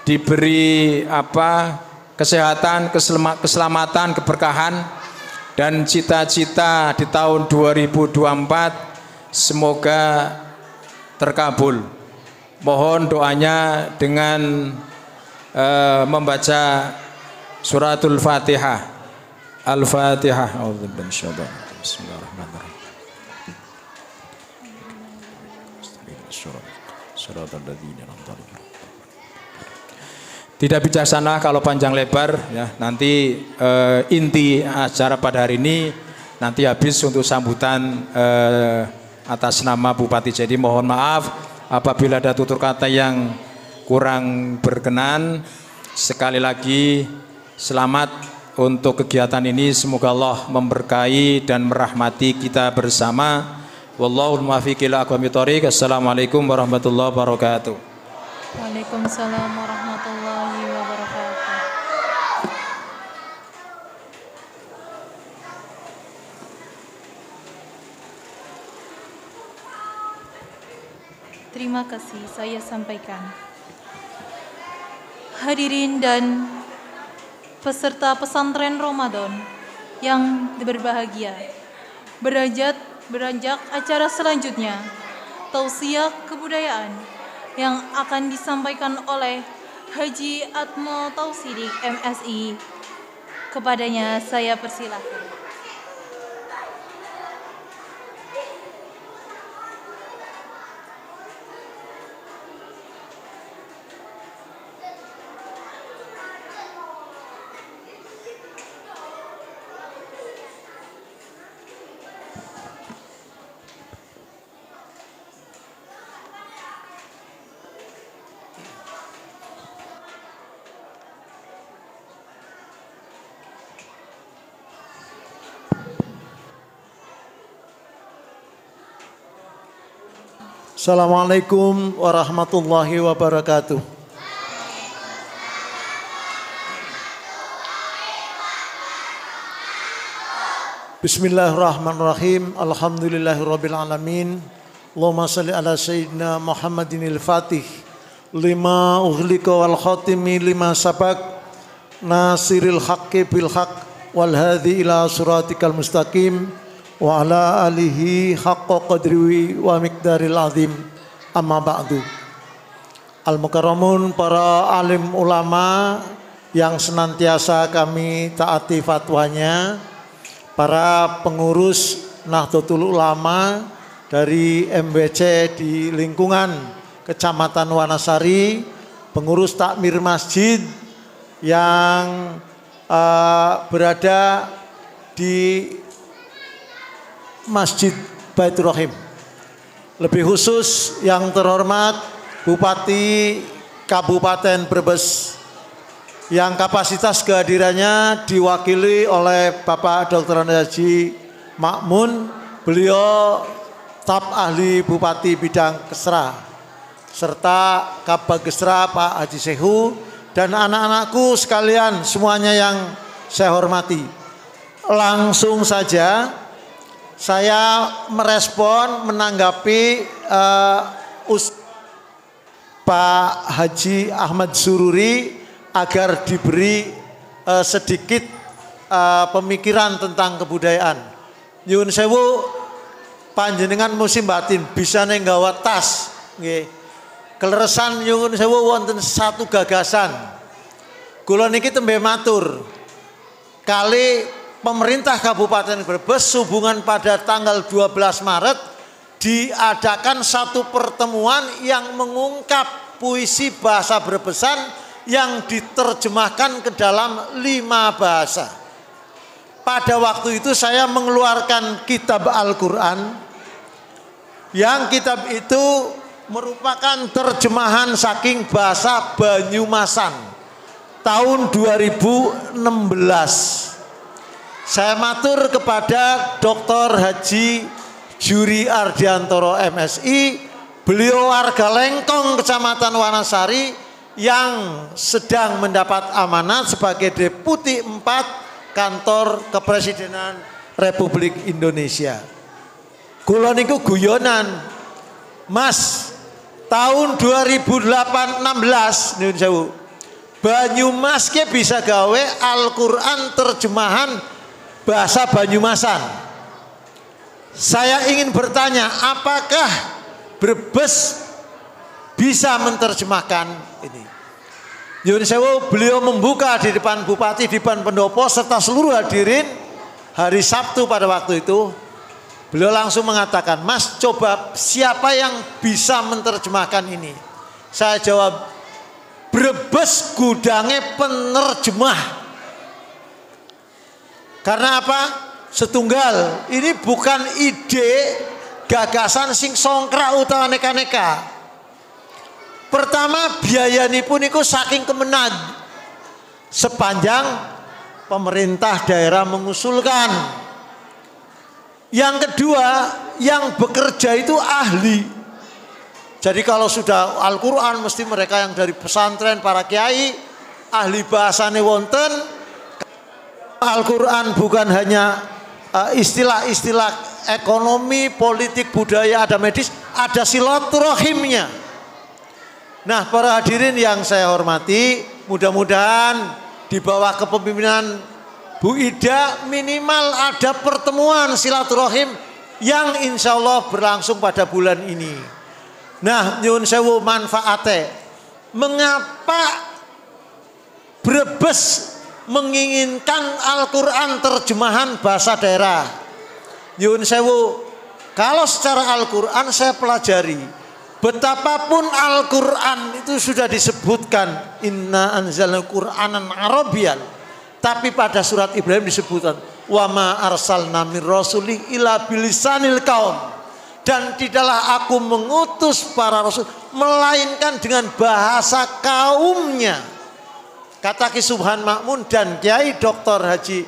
diberi kesehatan, keselamatan, keberkahan, dan cita-cita di tahun 2024 semoga terkabul. Mohon doanya dengan membaca suratul Fatihah. Al-Fatihah. Bismillahirrahmanirrahim. Tidak bijaksana kalau panjang lebar ya. Nanti inti acara pada hari ini nanti habis untuk sambutan atas nama Bupati. Jadi mohon maaf apabila ada tutur kata yang kurang berkenan. Sekali lagi selamat untuk kegiatan ini, semoga Allah memberkahi dan merahmati kita bersama. Wallahul muwaffiq ila aqwamit thoriq. Assalamualaikum warahmatullahi wabarakatuh. Waalaikumsalam warahmatullahi wabarakatuh. Terima kasih saya sampaikan. Hadirin dan peserta pesantren Ramadan yang berbahagia, beranjak acara selanjutnya, tausiah kebudayaan yang akan disampaikan oleh Haji Atmo Tausidik MSI. Kepadanya saya persilahkan. Assalamualaikum warahmatullahi wabarakatuh. Bismillahirrahmanirrahim. Alhamdulillahirabbil alamin. Allahumma shalli ala sayyidina Muhammadinil Fatih lima ughliqa wal khatimi lima sabaq nasiril haqqi bil haqq wal hadhi ila siratikal mustaqim wa ala alihi haqqa qadri wa miqdaril azim. Amma ba'du. Al-mukarramun, para alim ulama yang senantiasa kami taati fatwanya, para pengurus Nahdlatul Ulama dari MBC di lingkungan Kecamatan Wanasari, pengurus takmir masjid yang berada di Masjid Baitur Rahim. Lebih khusus yang terhormat Bupati Kabupaten Brebes yang kapasitas kehadirannya diwakili oleh Bapak Dr. Haji Makmun, beliau staf ahli Bupati bidang Kesra, serta Kabagesra Pak Haji Sehu, dan anak-anakku sekalian semuanya yang saya hormati. Langsung saja saya merespon, menanggapi Pak Haji Ahmad Sururi agar diberi sedikit pemikiran tentang kebudayaan. Nyuwun sewu, panjenengan musim batin bisa nggawa tas nggih. Keleresan nyuwun sewu wonten satu gagasan. Kula niki tembe matur kali pemerintah Kabupaten Brebes hubungan pada tanggal 12 Maret diadakan satu pertemuan yang mengungkap puisi bahasa Brebesan yang diterjemahkan ke dalam 5 bahasa. Pada waktu itu saya mengeluarkan kitab Al-Quran, yang kitab itu merupakan terjemahan saking bahasa Banyumasan tahun 2016. Saya matur kepada Dr. Haji Juri Ardiantoro MSI, beliau warga Lengkong Kecamatan Wanasari yang sedang mendapat amanat sebagai Deputi 4 Kantor Kepresidenan Republik Indonesia. Kula niku guyonan, Mas, tahun 2016 niku sewu, Banyumas ke bisa gawe Al-Quran terjemahan bahasa Banyumasan. Saya ingin bertanya, apakah Brebes bisa menerjemahkan ini? Nyuwun sewu, beliau membuka di depan Bupati, di depan pendopo serta seluruh hadirin hari Sabtu pada waktu itu. Beliau langsung mengatakan, Mas, coba siapa yang bisa menerjemahkan ini? Saya jawab, Brebes gudangnya penerjemah. Karena apa? Setunggal, ini bukan ide gagasan sing songkrak utawa neka-neka. Pertama, biayanipun niku saking kemenag. Sepanjang pemerintah daerah mengusulkan. Yang kedua, yang bekerja itu ahli. Jadi kalau sudah Al-Quran mesti mereka yang dari pesantren, para kiai, ahli bahasane wonten. Al-Quran bukan hanya istilah-istilah ekonomi, politik, budaya, ada medis, ada silaturahimnya. Nah, para hadirin yang saya hormati, mudah-mudahan di bawah kepemimpinan Bu Ida minimal ada pertemuan silaturahim yang insya Allah berlangsung pada bulan ini. Nah, nyun sewu manfaatnya. Mengapa Brebes menginginkan Al-Quran terjemahan bahasa daerah? Nyun sewu, kalau secara Al-Quran saya pelajari, betapapun Al-Quran itu sudah disebutkan inna anzalna Qur'anan Arabiyyan, tapi pada surat Ibrahim disebutkan wa ma arsalna mir rasuli illa bilisanil qaum, dan tidaklah aku mengutus para rasul melainkan dengan bahasa kaumnya. Kata Ki Subhan Makmun dan Kiai Dr. Haji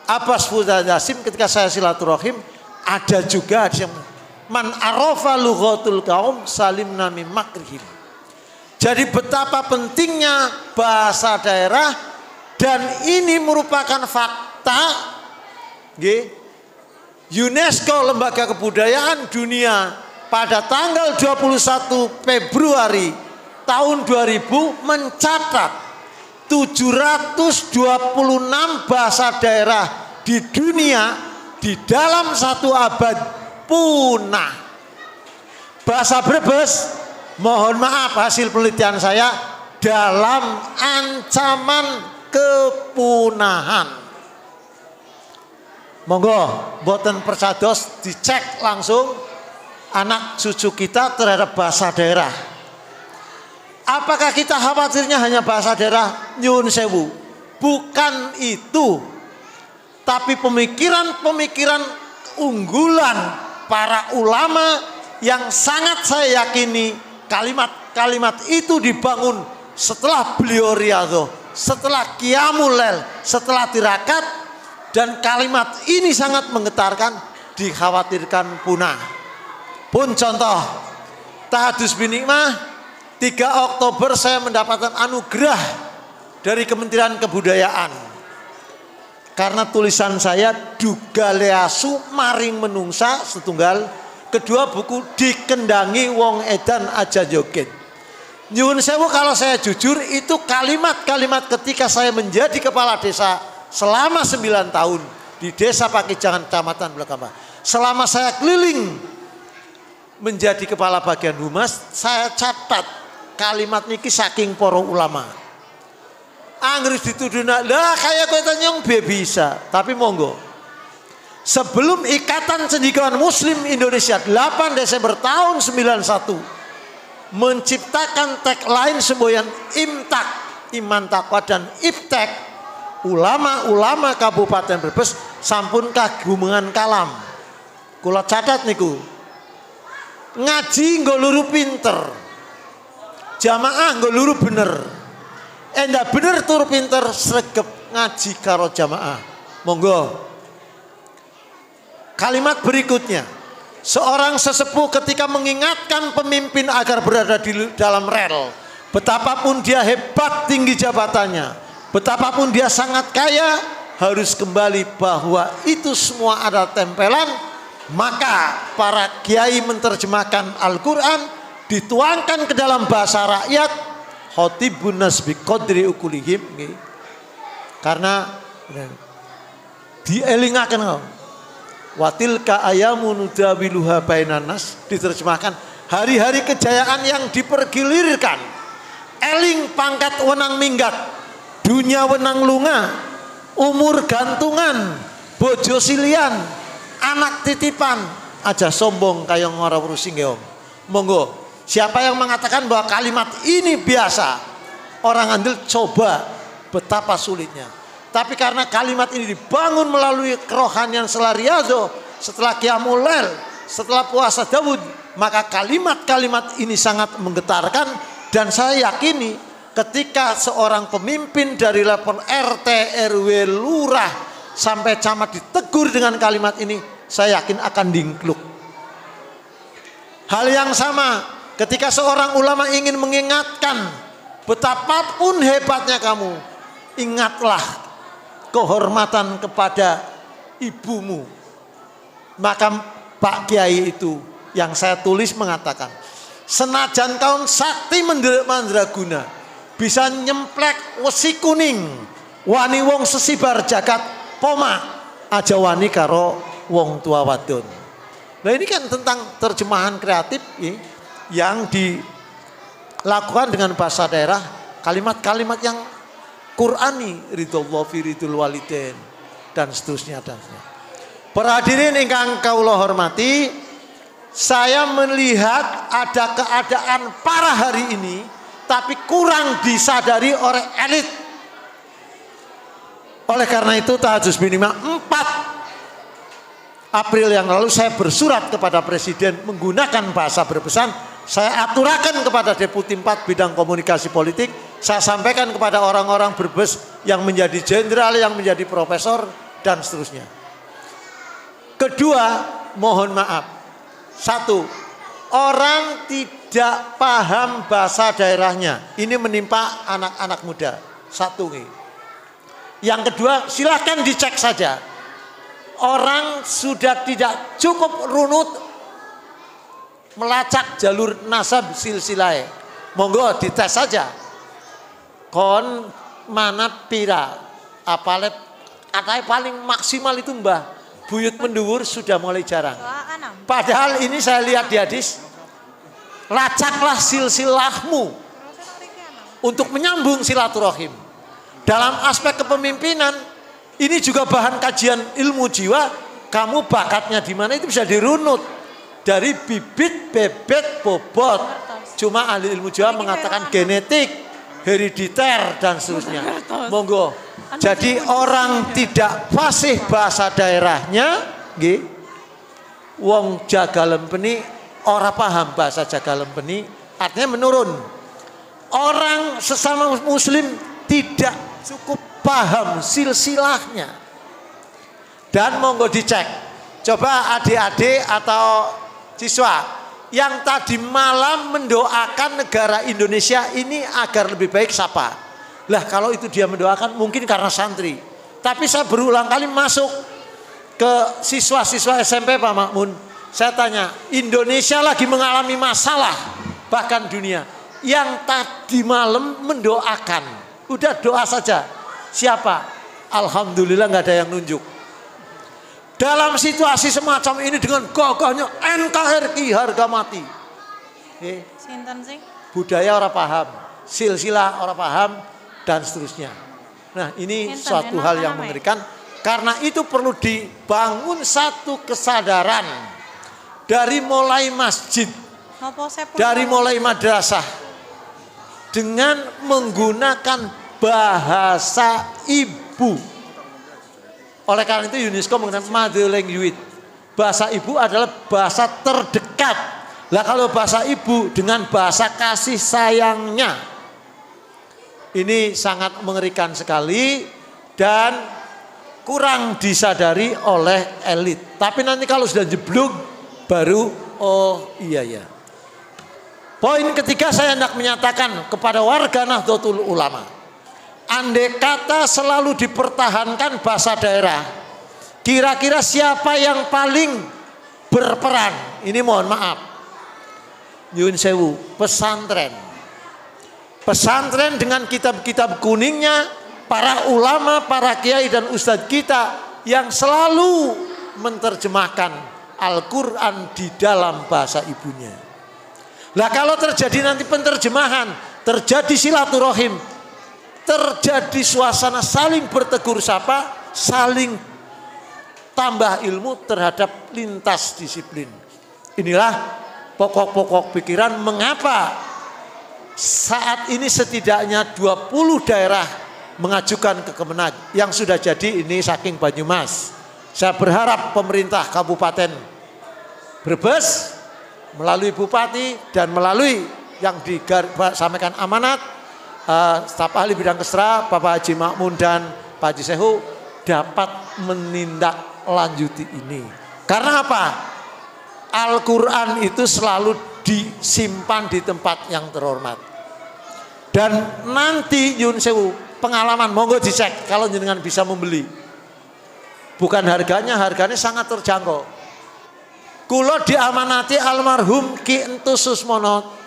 Abbas Fuza Yasim ketika saya silaturahim, ada juga yang man arafa lughatul qaum salimna mim makrihim. Jadi betapa pentingnya bahasa daerah, dan ini merupakan fakta UNESCO, Lembaga Kebudayaan Dunia, pada tanggal 21 Februari tahun 2000 mencatat 726 bahasa daerah di dunia di dalam satu abad punah. Bahasa Brebes, mohon maaf hasil penelitian saya, dalam ancaman kepunahan. Monggo boten persados dicek langsung anak cucu kita terhadap bahasa daerah. Apakah kita khawatirnya hanya bahasa daerah? Nyun sewu, bukan itu. Tapi pemikiran-pemikiran unggulan para ulama yang sangat saya yakini kalimat-kalimat itu dibangun setelah beliau riyadhah, setelah qiyamul lail, setelah tirakat, dan kalimat ini sangat menggetarkan, dikhawatirkan punah. Pun contoh Tahadus bin Nikmah 3 Oktober saya mendapatkan anugerah dari Kementerian Kebudayaan karena tulisan saya Dugaleasu Maring Menungsa setunggal, kedua buku Dikendangi Wong Edan Aja Joget. Nyuwun sewu, kalau saya jujur, itu kalimat-kalimat ketika saya menjadi kepala desa selama 9 tahun di Desa Pakijangan, Kecamatan Blekamba. Selama saya keliling menjadi kepala bagian humas, saya catat kalimat niki saking para ulama. Anggris dituduh lah kayak kowe nyong bisa, tapi monggo. Sebelum Ikatan Cendekiawan Muslim Indonesia 8 Desember tahun 91 menciptakan tagline semboyan Imtak, Iman Takwa dan Iftek, ulama-ulama Kabupaten Brebes sampun kagungan kalam. Kula catat niku. Ngaji nggo luru pinter, jamaah nggo luru bener. Endah bener tur pinter sregep ngaji karo jamaah. Monggo. Kalimat berikutnya, seorang sesepuh ketika mengingatkan pemimpin agar berada di dalam rel, betapapun dia hebat tinggi jabatannya, betapapun dia sangat kaya, harus kembali bahwa itu semua ada tempelan. Maka para kiai menerjemahkan Al-Quran, dituangkan ke dalam bahasa rakyat, khotibun nas bi qadri ukulihim, karena dielingaken watilka ayamu nudawiluha bainan nas, diterjemahkan hari-hari kejayaan yang dipergilirkan, eling pangkat wenang minggat, dunia wenang lunga, umur gantungan, bojo silian, anak titipan, aja sombong kaya ngora rusing om. Monggo, siapa yang mengatakan bahwa kalimat ini biasa, orang andel coba betapa sulitnya. Tapi karena kalimat ini dibangun melalui kerohanian setelah riyadhah, setelah qiyamul lail, setelah puasa Daud, maka kalimat-kalimat ini sangat menggetarkan. Dan saya yakini ketika seorang pemimpin dari level RT, RW, lurah sampai camat ditegur dengan kalimat ini, saya yakin akan dingkluk. Hal yang sama ketika seorang ulama ingin mengingatkan, betapapun hebatnya kamu, ingatlah kehormatan kepada ibumu. Maka Pak Kiai itu yang saya tulis mengatakan, senajan kaun sakti mandraguna bisa nyemplek wesi kuning, wani wong sesibar jagat poma aja wani karo wong tua wadon. Nah ini kan tentang terjemahan kreatif yang dilakukan dengan bahasa daerah, kalimat-kalimat yang Qur'ani, ridullah fi ridul walidain dan seterusnya dan seterusnya. Para hadirin ingkang kawula hormati, saya melihat ada keadaan parah hari ini tapi kurang disadari oleh elit. Oleh karena itu tahajud minimal 4 April yang lalu saya bersurat kepada Presiden menggunakan bahasa berpesan. Saya aturakan kepada Deputi 4 bidang komunikasi politik. Saya sampaikan kepada orang-orang berbes yang menjadi jenderal, yang menjadi profesor dan seterusnya. Kedua, mohon maaf. 1, orang tidak paham bahasa daerahnya. Ini menimpa anak-anak muda. 1 nih. Yang kedua, silakan dicek saja. Orang sudah tidak cukup runut melacak jalur nasab silsilahe. Monggo dites saja. Kon manat pira? Apalagi katanya paling maksimal itu Mbah. Buyut menduwur sudah mulai jarang. Padahal ini saya lihat di hadis, lacaklah silsilahmu untuk menyambung silaturahim. Dalam aspek kepemimpinan, ini juga bahan kajian ilmu jiwa. Kamu bakatnya di mana itu bisa dirunut dari bibit, bebet, bobot. Cuma ahli ilmu jiwa mengatakan genetik, herediter dan seterusnya. Monggo. Jadi orang tidak fasih bahasa daerahnya, nggih. Wong jaga lempeni ora paham bahasa jaga lempeni, artinya menurun. Orang sesama muslim tidak cukup paham silsilahnya. Dan monggo dicek. Coba adik-adik atau siswa yang tadi malam mendoakan negara Indonesia ini agar lebih baik siapa? Lah kalau itu dia mendoakan mungkin karena santri. Tapi saya berulang kali masuk ke siswa-siswa SMP Pak Makmun. Saya tanya, Indonesia lagi mengalami masalah, bahkan dunia. Yang tadi malam mendoakan, udah doa saja. Siapa? Alhamdulillah nggak ada yang nunjuk. Dalam situasi semacam ini dengan gagahnya NKRI harga mati. Budaya orang paham, silsilah orang paham dan seterusnya. Nah ini suatu hal yang mengerikan. Karena itu perlu dibangun satu kesadaran dari mulai masjid, dari mulai madrasah dengan menggunakan bahasa ibu. Oleh karena itu UNESCO menggunakan mother language. Bahasa ibu adalah bahasa terdekat. Lah kalau bahasa ibu dengan bahasa kasih sayangnya, ini sangat mengerikan sekali dan kurang disadari oleh elit. Tapi nanti kalau sudah jeblok baru oh iya ya. Poin ketiga saya hendak menyatakan kepada warga Nahdlatul Ulama. Andai kata selalu dipertahankan bahasa daerah, kira-kira siapa yang paling berperan? Ini mohon maaf. Nyuwun sewu, pesantren. Pesantren dengan kitab-kitab kuningnya, para ulama, para kiai dan ustadz kita yang selalu menerjemahkan Al-Quran di dalam bahasa ibunya. Lah kalau terjadi nanti penerjemahan, terjadi silaturahim, terjadi suasana saling bertegur sapa, saling tambah ilmu terhadap lintas disiplin. Inilah pokok-pokok pikiran mengapa saat ini setidaknya 20 daerah mengajukan ke Kemenag yang sudah jadi ini saking Banyumas. Saya berharap pemerintah Kabupaten Brebes melalui Bupati dan melalui yang disampaikan amanat staf ahli bidang kesra Bapak Haji Makmun dan Pak Haji Sehu dapat menindaklanjuti ini. Karena apa? Al-Quran itu selalu disimpan di tempat yang terhormat. Dan nanti Yun Sewu pengalaman monggo dicek kalau jenengan bisa membeli. Bukan harganya sangat terjangkau. Kula diamanati almarhum Ki Entus Susmono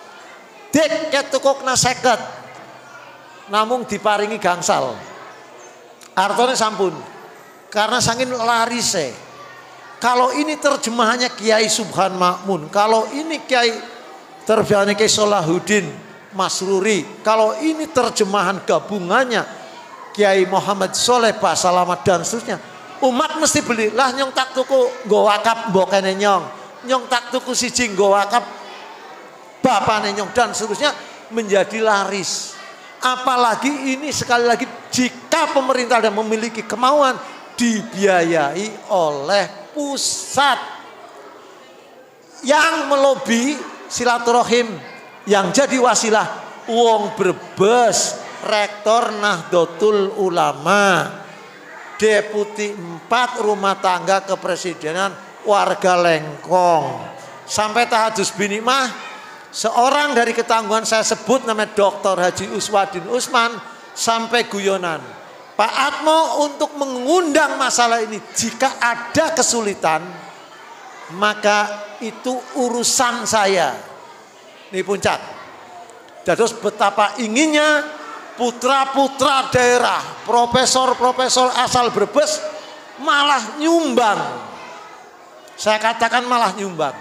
dik ketukukna 50 namung diparingi gangsal. Artone sampun karena saking larise. Kalau ini terjemahannya Kiai Subhan Makmun, kalau ini Kiai terjemahannya Kiai Solahuddin Masruri, kalau ini terjemahan gabungannya Kiai Muhammad Soleh Basalamat dan seterusnya, umat mesti beli. Lah nyong tak tuku nggo wakaf mbokene nyong tak tuku siji nggo wakaf bapane nyong dan seterusnya, menjadi laris. Apalagi ini sekali lagi jika pemerintah dan memiliki kemauan dibiayai oleh pusat yang melobi silaturahim yang jadi wasilah wong Brebes, Rektor Nahdlatul Ulama, Deputi 4 Rumah Tangga Kepresidenan warga Lengkong. Sampai tahadus binimah seorang dari Ketangguhan saya sebut namanya Dr. Haji Uswadin Usman sampai guyonan. Pak Atmo untuk mengundang masalah ini, jika ada kesulitan maka itu urusan saya. Ini puncak. Terus betapa inginnya putra-putra daerah, profesor-profesor asal Brebes malah nyumbang. Saya katakan malah nyumbang.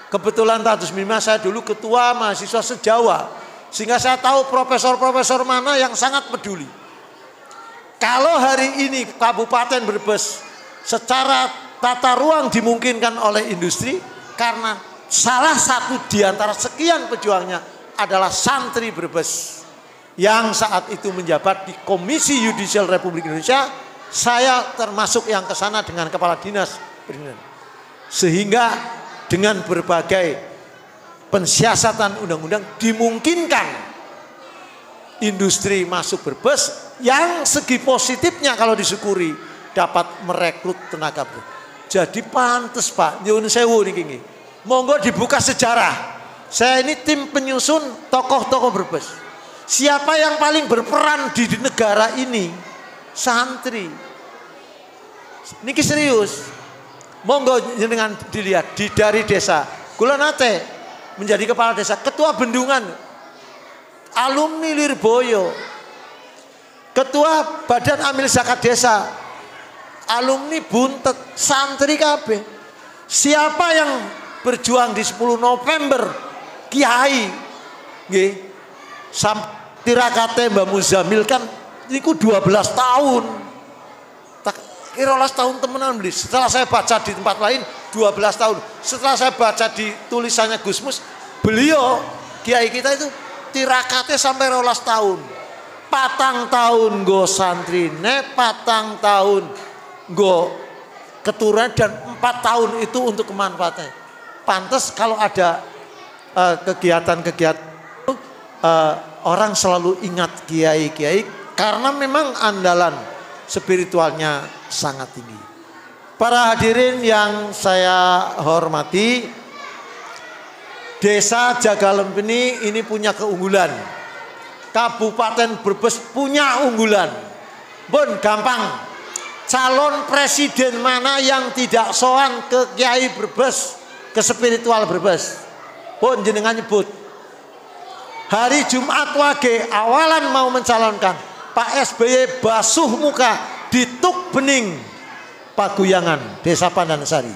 Kebetulan tahun 95 saya dulu ketua mahasiswa se-Jawa, sehingga saya tahu profesor-profesor mana yang sangat peduli. Kalau hari ini Kabupaten Brebes secara tata ruang dimungkinkan oleh industri, karena salah satu di antara sekian pejuangnya adalah santri Brebes yang saat itu menjabat di Komisi Yudisial Republik Indonesia. Saya termasuk yang ke sana dengan kepala dinas perizinan. Sehingga dengan berbagai pensiasatan undang-undang dimungkinkan industri masuk Brebes yang segi positifnya kalau disyukuri dapat merekrut tenaga kerja. Jadi pantes Pak, nyuwun sewu niki. Monggo dibuka sejarah. Saya ini tim penyusun tokoh-tokoh Brebes. Siapa yang paling berperan di negara ini? Santri. Niki serius. Monggo jenengan dilihat dari desa. Kula nate menjadi kepala desa, ketua bendungan, alumni Lirboyo, ketua Badan Amil Zakat Desa, alumni Buntet, santri kabeh. Siapa yang berjuang di 10 November? Kiai. Nggih. Tirakate Mbah Muzamil kan niku 12 tahun. Tak kira 12 tahun temenan beli. Setelah saya baca di tempat lain 12 tahun. Setelah saya baca di tulisannya Gusmus, beliau kiai kita itu tirakate sampai 12 tahun. 4 tahun nggo santrine, 4 tahun nggo keturunan, dan 4 tahun itu untuk kemanfaatnya. Pantes kalau ada kegiatan-kegiatan orang selalu ingat kiai-kiai karena memang andalan spiritualnya sangat tinggi. Para hadirin yang saya hormati, Desa Jagalempeni ini punya keunggulan. Kabupaten Brebes punya unggulan. Bon gampang. Calon presiden mana yang tidak sowan ke Kiai Brebes, ke spiritual Brebes? Bon jenengan nyebut. Hari Jumat wage awalan mau mencalonkan, Pak SBY basuh muka di Tuk Bening Paguyangan, Desa Pandansari.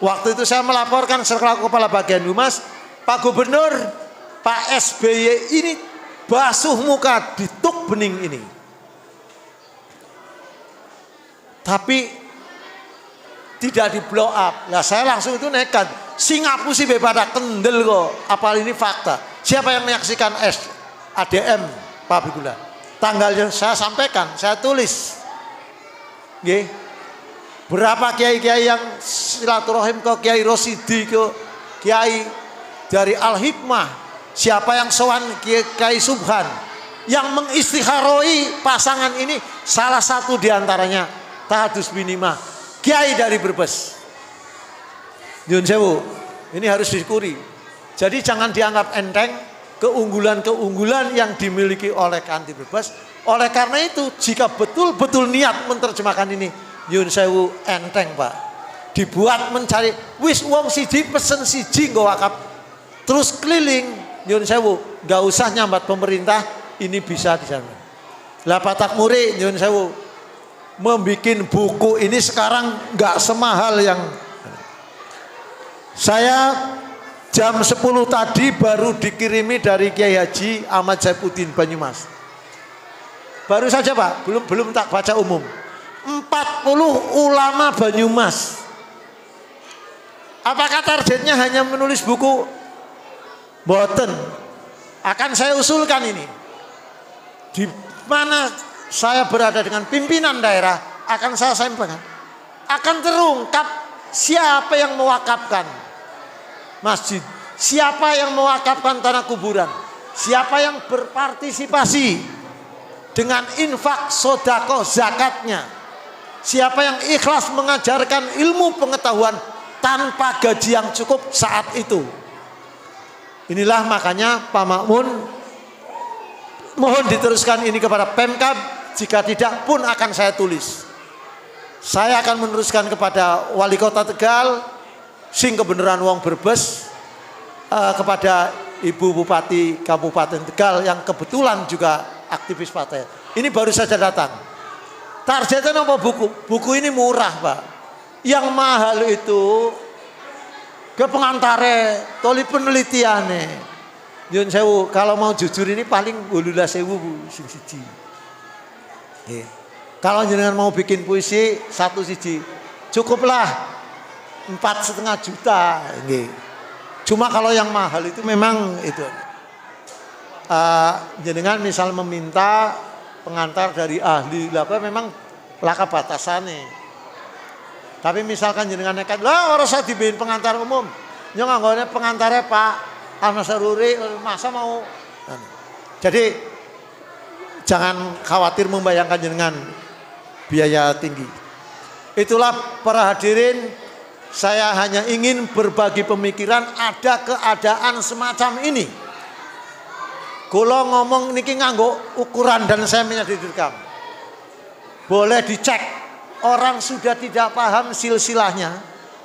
Waktu itu saya melaporkan selaku kepala bagian humas, Pak Gubernur, Pak SBY ini basuh muka di Tuk Bening ini. Tapi tidak di blow up. Nah saya langsung itu nekat. Singapura sih pada kendel kok. Apalagi ini fakta. Siapa yang menyaksikan ADM Pak Bigula? Tanggalnya saya sampaikan, saya tulis. Nggih. Berapa kiai-kiai yang silaturahim ke Kiai Rosidi, ke Kiai dari Al-Hikmah, siapa yang sowan Kiai Subhan, yang mengistikharoi pasangan ini, salah satu diantaranya Tahadus Binima, Kiai dari Brebes. Nyun sewu, ini harus disyukuri. Jadi jangan dianggap enteng keunggulan-keunggulan yang dimiliki oleh Kanti Brebes. Oleh karena itu, jika betul-betul niat menerjemahkan ini, nyun sewu enteng Pak. dibuat mencari wis wong siji pesen siji nggo wakaf terus keliling nyun sewu nggak usah nyambat pemerintah ini bisa di sana. Lah Patak Muri nyun sewu membikin buku ini sekarang nggak semahal yang saya jam 10 tadi baru dikirimi dari Kiai Haji Ahmad Saifuddin Banyumas. Baru saja Pak, belum tak baca umum. 40 ulama Banyumas. Apakah targetnya hanya menulis buku? Boten. Akan saya usulkan ini. Di mana saya berada dengan pimpinan daerah, akan saya sampaikan. Akan terungkap siapa yang mewakafkan masjid, siapa yang mewakafkan tanah kuburan, siapa yang berpartisipasi dengan infak, sodako, zakatnya, siapa yang ikhlas mengajarkan ilmu pengetahuan tanpa gaji yang cukup saat itu. Inilah makanya Pak Makmun mohon diteruskan ini kepada Pemkab, jika tidak pun akan saya tulis. Saya akan meneruskan kepada Wali Kota Tegal, sing kebenaran wong Brebes, kepada Ibu Bupati Kabupaten Tegal yang kebetulan juga aktivis partai. Ini baru saja datang. Targetnya apa buku? Buku ini murah Pak. Yang mahal itu ke pengantare, toli penelitiannya. Nyun sewu, kalau mau jujur ini paling 18.000 sing siji. Kalau jenengan mau bikin puisi satu siji, cukuplah 4,5 juta. Cuma kalau yang mahal itu memang itu. Jenengan misal meminta pengantar dari ahli, apa memang laka batasannya. Tapi misalkan jenengan nekat, lah harus saya dibikin pengantar umum. Yang anggotanya pengantarnya Pak Ahmad Saruri, masa mau. Jadi jangan khawatir membayangkan jenengan biaya tinggi. Itulah para hadirin, saya hanya ingin berbagi pemikiran ada keadaan semacam ini. Kalau ngomong niki nganggo ukuran dan saya direkam. Boleh dicek. Orang sudah tidak paham silsilahnya,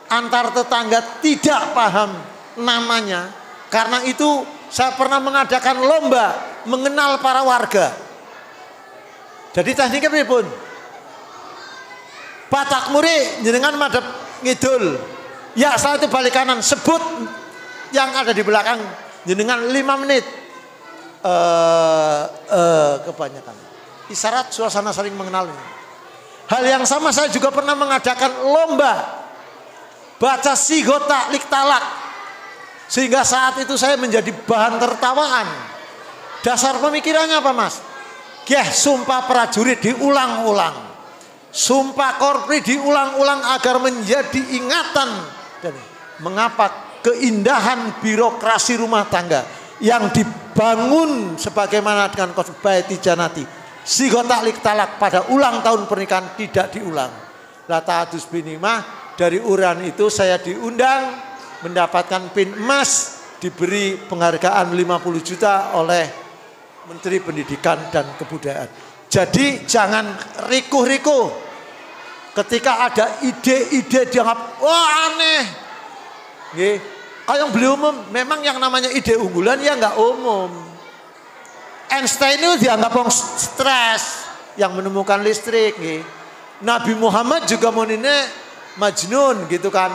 antar tetangga tidak paham namanya. Karena itu saya pernah mengadakan lomba mengenal para warga. Jadi tekniknya pun Patak Muri jenengan madhep ngidul, ya saya itu balik kanan, sebut yang ada di belakang jenengan 5 menit. Kebanyakan isyarat suasana saling mengenal ini. Hal yang sama saya juga pernah mengadakan lomba baca sigot taklik talak, sehingga saat itu saya menjadi bahan tertawaan. Dasar pemikirannya apa Mas? Sumpah prajurit diulang-ulang, sumpah korpri diulang-ulang agar menjadi ingatan. Dan mengapa keindahan birokrasi rumah tangga yang dibangun sebagaimana dengan konsep Baiti Janati, sigot taklik talak pada ulang tahun pernikahan tidak diulang. Lata adus binimah, dari urian itu saya diundang mendapatkan pin emas, diberi penghargaan 50 juta oleh Menteri Pendidikan dan Kebudayaan. Jadi jangan rikuh-rikuh ketika ada ide-ide dianggap wah aneh. Kalau yang belum umum, memang yang namanya ide unggulan ya nggak umum. Einstein itu dianggap orang stres yang menemukan listrik. Nabi Muhammad juga monine Majnun gitu kan.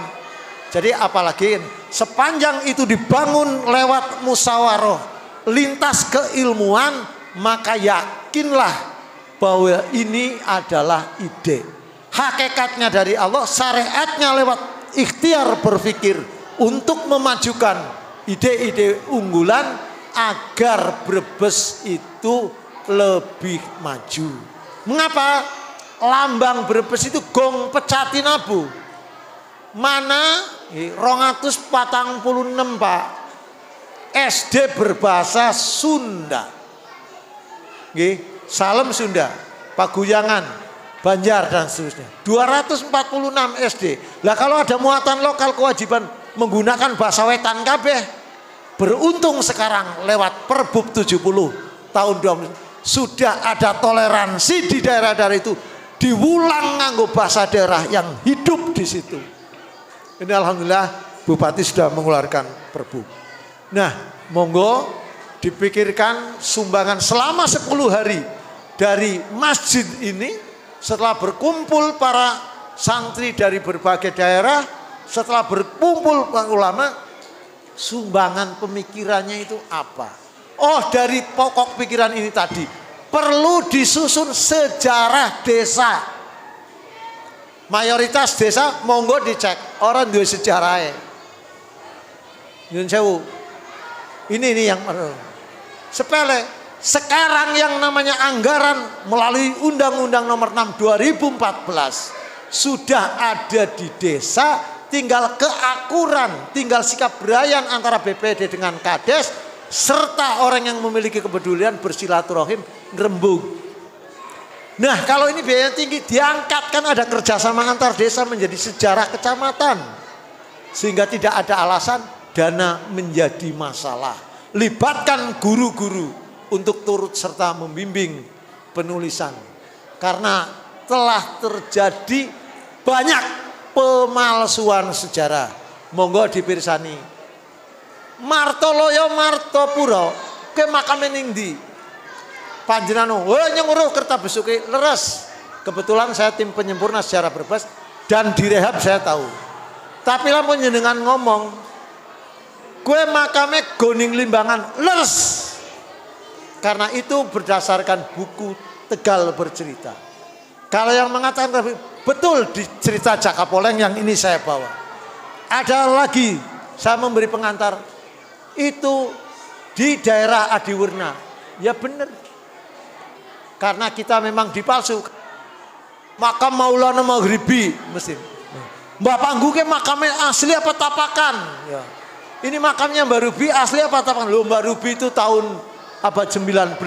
Jadi apalagi sepanjang itu dibangun lewat musyawarah lintas keilmuan, maka yakinlah bahwa ini adalah ide. Hakikatnya dari Allah, syariatnya lewat ikhtiar berpikir untuk memajukan ide-ide unggulan agar Brebes itu lebih maju. Mengapa? Lambang Brebes itu gong pecati nabu. Mana 246 Pak. SD berbahasa Sunda. Salem Sunda, Paguyangan, Banjar dan seterusnya. 246 SD. Lah kalau ada muatan lokal kewajiban menggunakan bahasa wetan kabeh. Beruntung sekarang lewat Perbub 70 tahun 2000 sudah ada toleransi di daerah-daerah itu, diulang nganggo bahasa daerah yang hidup di situ. Ini alhamdulillah Bupati sudah mengeluarkan perbu. Nah, monggo dipikirkan sumbangan selama 10 hari dari masjid ini setelah berkumpul para santri dari berbagai daerah, setelah berkumpul para ulama, sumbangan pemikirannya itu apa? Oh, dari pokok pikiran ini tadi perlu disusun sejarah desa. Mayoritas desa monggo dicek orang duwe sejarahnya. Nyun sewu. Ini yang sepele. Sekarang yang namanya anggaran melalui Undang-Undang Nomor 6 2014 sudah ada di desa, tinggal keakuran, tinggal sikap berayan antara BPD dengan Kades serta orang yang memiliki kepedulian bersilaturahim ngerembug. Nah, kalau ini biayanya tinggi diangkat, kan ada kerjasama antar desa menjadi sejarah kecamatan. Sehingga tidak ada alasan dana menjadi masalah. Libatkan guru-guru untuk turut serta membimbing penulisan. Karena telah terjadi banyak pemalsuan sejarah. Monggo dipirsani. Martoloyo Martopuro ke makame ning ndi? Panjenengan nyuruh kerta besuki leres. Kebetulan saya tim penyempurna sejarah Brebes dan direhab saya tahu. Tapi lamun jenengan ngomong, gue makame Goning Limbangan leres. Karena itu berdasarkan buku Tegal Bercerita. Kalau yang mengatakan betul di cerita Jakapoleng yang ini saya bawa. Ada lagi saya memberi pengantar itu di daerah Adiwerna. Ya benar. Karena kita memang dipalsu. Makam Maulana Maghribi mesti. Mbak Panggu ke makamnya asli apa tapakan? Ya. Ini makamnya Mbak Rubi asli apa tapakan? Loh, Mbak Rubi itu tahun abad 19.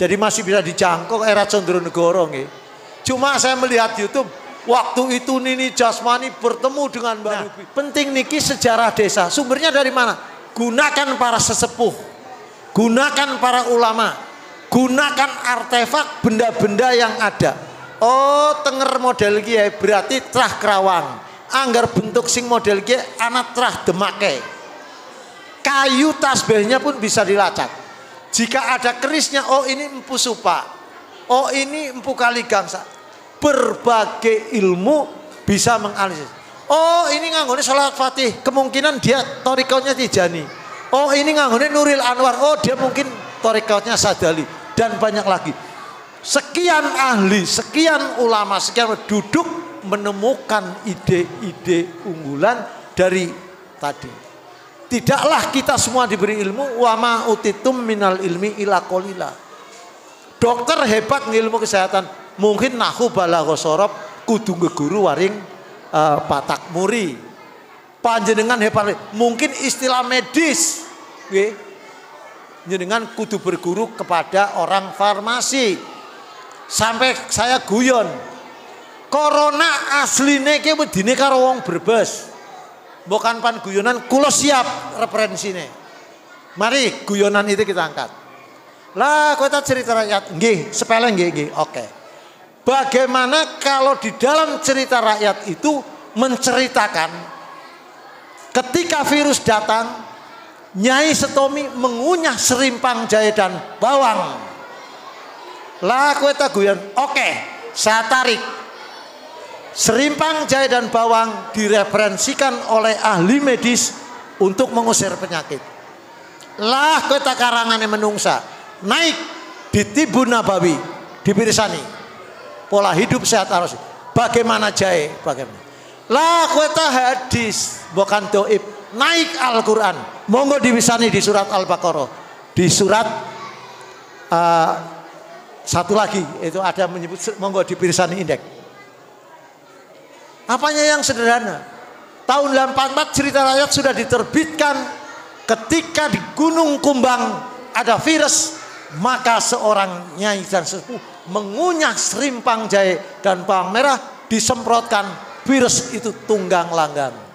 Jadi masih bisa dijangkau era Condronegoro nggih. Cuma saya melihat YouTube waktu itu Nini Jasmani bertemu dengan Mbak Rubi. Penting niki sejarah desa. Sumbernya dari mana? Gunakan para sesepuh. Gunakan para ulama. Gunakan artefak benda-benda yang ada. Oh, tenger model iki berarti trah Kerawang. Anggar bentuk sing model iki anak trah Demake. Kayu tasbihnya pun bisa dilacak. Jika ada kerisnya, oh ini Empu Supa. Oh ini Empu Kaligangsa. Berbagai ilmu bisa menganalisis. Oh ini nganggone Sholawat Fatih, kemungkinan dia torikonya Tijani. Oh ini nganggone Nuril Anwar, oh dia mungkin torikotnya Sadali. Dan banyak lagi. Sekian ahli, sekian ulama, sekian duduk menemukan ide-ide unggulan dari tadi. Tidaklah kita semua diberi ilmu, wa ma utitum minal ilmi ila qalila. Dokter hebat ngilmu kesehatan, mungkin nahu balagha sorop kudu ngeguru waring patak muri. Panjenengan hebat, mungkin istilah medis nggih. Jenengan kudu berguru kepada orang farmasi. Sampai saya guyon. Corona asline ki wedine karo wong Brebes. Bukan pan guyonan, kula siap referensine. Mari guyonan itu kita angkat. Lah, kota cerita rakyat, nggih, sepele nggih, oke. Bagaimana kalau di dalam cerita rakyat itu menceritakan ketika virus datang, Nyai Setomi mengunyah serimpang jahe dan bawang. Lah kowe tak guyon. Oke, saya tarik. Serimpang jahe dan bawang direferensikan oleh ahli medis untuk mengusir penyakit. Lah kowe tak karangane menungsa. Naik di Tibun Nabawi, dipirsani. Pola hidup sehat harus. Bagaimana jahe? Bagaimana? Lah kowe tak hadis, bukan doib. Naik Al-Quran, monggo diwisani di surat Al-Baqarah, di surat satu lagi itu ada menyebut, monggo dipirsani indeks. Apanya yang sederhana? Tahun 84 cerita rakyat sudah diterbitkan ketika di Gunung Kumbang ada virus, maka seorang nyai dan sepuh mengunyah serimpang jahe dan bawang merah, disemprotkan, virus itu tunggang langgang.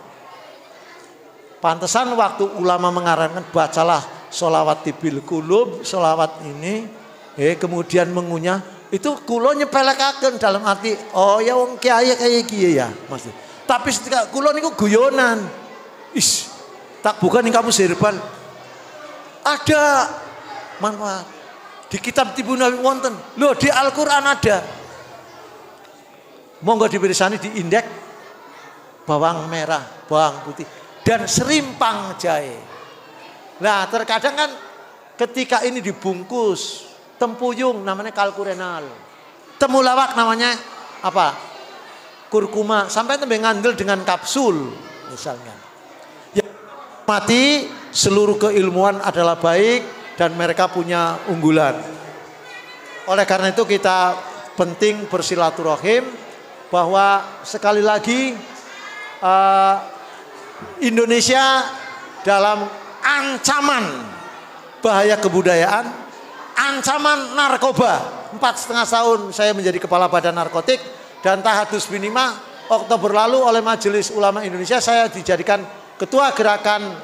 Pantesan waktu ulama mengarangkan bacalah sholawat tibil kulub, sholawat ini, kemudian mengunyah, itu kulo nyepelekaken dalam arti, oh ya wong kiai kayak gini ya, maksud. Tapi ketika kula niku guyonan. Is, tak buka ning kamus herbal. Ada manfaat. Di kitab Tibu Nawawi wonten. Loh, di Al-Qur'an ada. Monggo dipirsani di indeks bawang merah, bawang putih dan serimpang jahe. Nah, terkadang kan ketika ini dibungkus tempuyung namanya kalkurenal. Temulawak namanya apa? Kurkuma. Sampai tembe ngandel dengan kapsul misalnya. Ya, mati seluruh keilmuan adalah baik dan mereka punya unggulan. Oleh karena itu kita penting bersilaturahim bahwa sekali lagi Indonesia dalam ancaman bahaya kebudayaan, ancaman narkoba. 4,5 tahun saya menjadi kepala badan narkotik dan Tahadus Binima Oktober lalu oleh Majelis Ulama Indonesia saya dijadikan ketua gerakan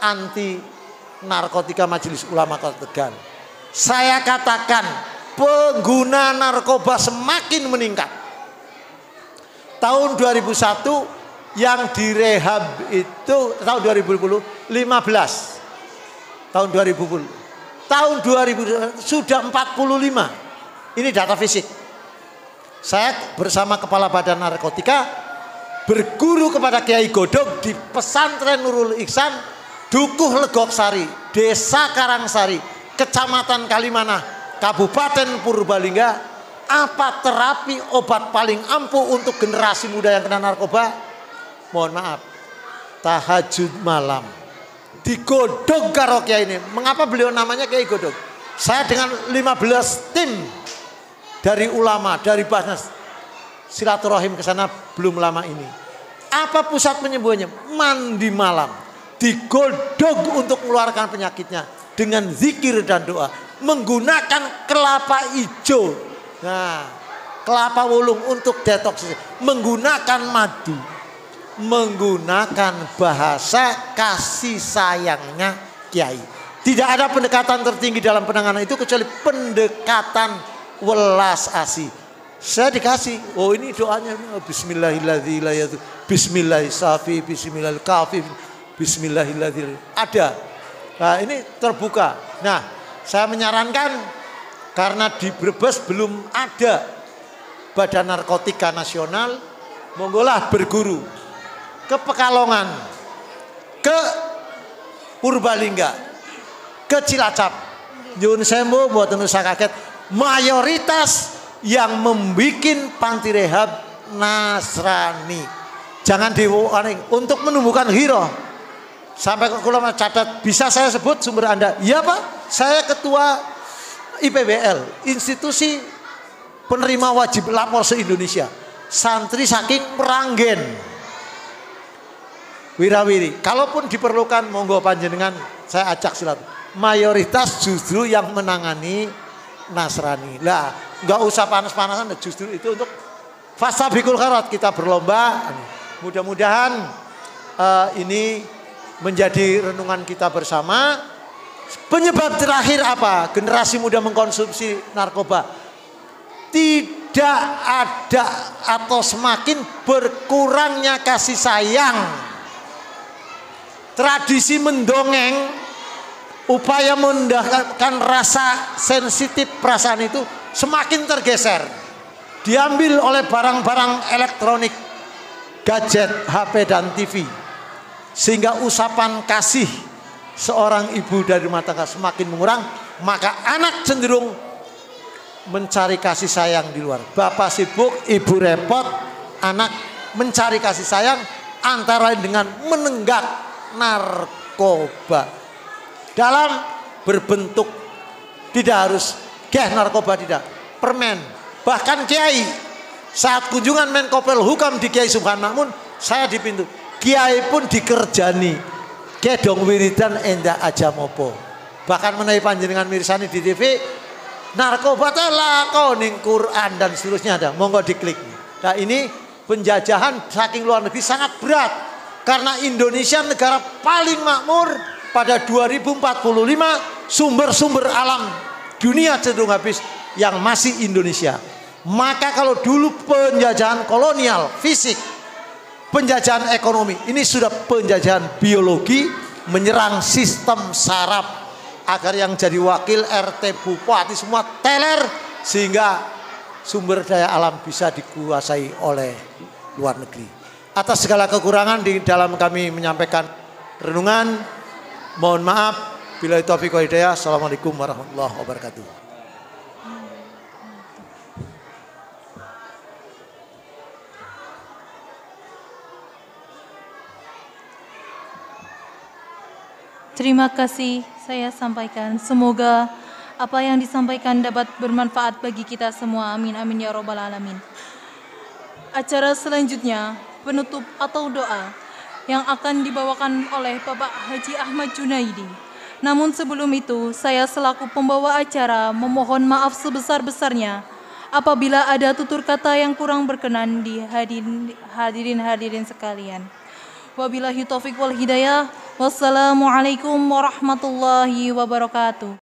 anti narkotika Majelis Ulama Kota Tegal. Saya katakan pengguna narkoba semakin meningkat. Tahun 2001 yang direhab itu tahun 2015. Tahun 2010. Tahun 2000 sudah 45. Ini data fisik. Saya bersama kepala badan narkotika berguru kepada Kiai Godong di pesantren Nurul Ihsan Dukuh Legok Sari, Desa Karangsari, Kecamatan Kalimanah, Kabupaten Purbalingga. Apa terapi obat paling ampuh untuk generasi muda yang kena narkoba? Mohon maaf, tahajud malam. Digodong karo Kiai ini. Mengapa beliau namanya Kiai Godong? Saya dengan 15 tim dari ulama, dari Basnas silaturahim ke sana belum lama ini. Apa pusat penyembuhannya? Mandi malam. Digodog untuk mengeluarkan penyakitnya dengan zikir dan doa, menggunakan kelapa hijau, nah kelapa wulung untuk detoks, menggunakan madu, menggunakan bahasa kasih sayangnya Kiai. Tidak ada pendekatan tertinggi dalam penanganan itu kecuali pendekatan welas asih. Saya dikasih, oh ini doanya Bismillahirrahmanirrahim, Bismillahirrahmanirrahim, Bismillahirrahmanirrahim, Bismillahirrahmanirrahim. Ada. Nah, ini terbuka. Nah, saya menyarankan karena di Brebes belum ada Badan Narkotika Nasional, monggolah berguru ke Pekalongan, ke Purbalingga, ke Cilacap. Nyun sewu mboten usah kaget, mayoritas yang membikin panti rehab Nasrani. Jangan diwarning untuk menumbuhkan hiroh. Sampai ke kula catat, bisa saya sebut sumber Anda? Iya Pak, saya ketua IPBL, institusi penerima wajib lapor se-Indonesia. Santri saking Meranggen. Wirawiri, kalaupun diperlukan monggo panjenengan saya ajak silat. Mayoritas justru yang menangani Nasrani. Lah, enggak usah panas-panasan, justru itu untuk fastabiqul khairat, kita berlomba. Mudah-mudahan ini menjadi renungan kita bersama. Penyebab terakhir apa? Generasi muda mengkonsumsi narkoba. Tidak ada atau semakin berkurangnya kasih sayang. Tradisi mendongeng, upaya mendapatkan rasa sensitif perasaan itu semakin tergeser. Diambil oleh barang-barang elektronik, gadget, HP dan TV. Sehingga usapan kasih seorang ibu dari rumah tangga semakin mengurang, maka anak cenderung mencari kasih sayang di luar. Bapak sibuk, ibu repot, anak mencari kasih sayang antara lain dengan menenggak narkoba. Dalam berbentuk, tidak harus narkoba, tidak, permen. Bahkan Kiai, saat kunjungan Menko Polhukam di Kiai Subhan Makmun, saya di pintu. Kiai pun dikerjani, kedong wiridan endak aja mopo. Bahkan menawi panjenengan mirsani di TV, narkoba telah kau ning Quran dan seterusnya ada. Monggo diklik. Nah ini penjajahan saking luar negeri sangat berat. Karena Indonesia negara paling makmur, pada 2045 sumber-sumber alam dunia cenderung habis, yang masih Indonesia. Maka kalau dulu penjajahan kolonial fisik, penjajahan ekonomi. Ini sudah penjajahan biologi, menyerang sistem saraf agar yang jadi wakil RT bupati semua teler, sehingga sumber daya alam bisa dikuasai oleh luar negeri. Atas segala kekurangan di dalam kami menyampaikan renungan, mohon maaf. Billahi taufiq wal hidayah. Assalamualaikum warahmatullahi wabarakatuh. Terima kasih saya sampaikan. Semoga apa yang disampaikan dapat bermanfaat bagi kita semua. Amin amin ya robbal alamin. Acara selanjutnya penutup atau doa yang akan dibawakan oleh Bapak Haji Ahmad Junaidi. Namun sebelum itu saya selaku pembawa acara memohon maaf sebesar-besarnya apabila ada tutur kata yang kurang berkenan di hadirin sekalian. Wabillahi taufiq wal hidayah. Wassalamualaikum warahmatullahi wabarakatuh.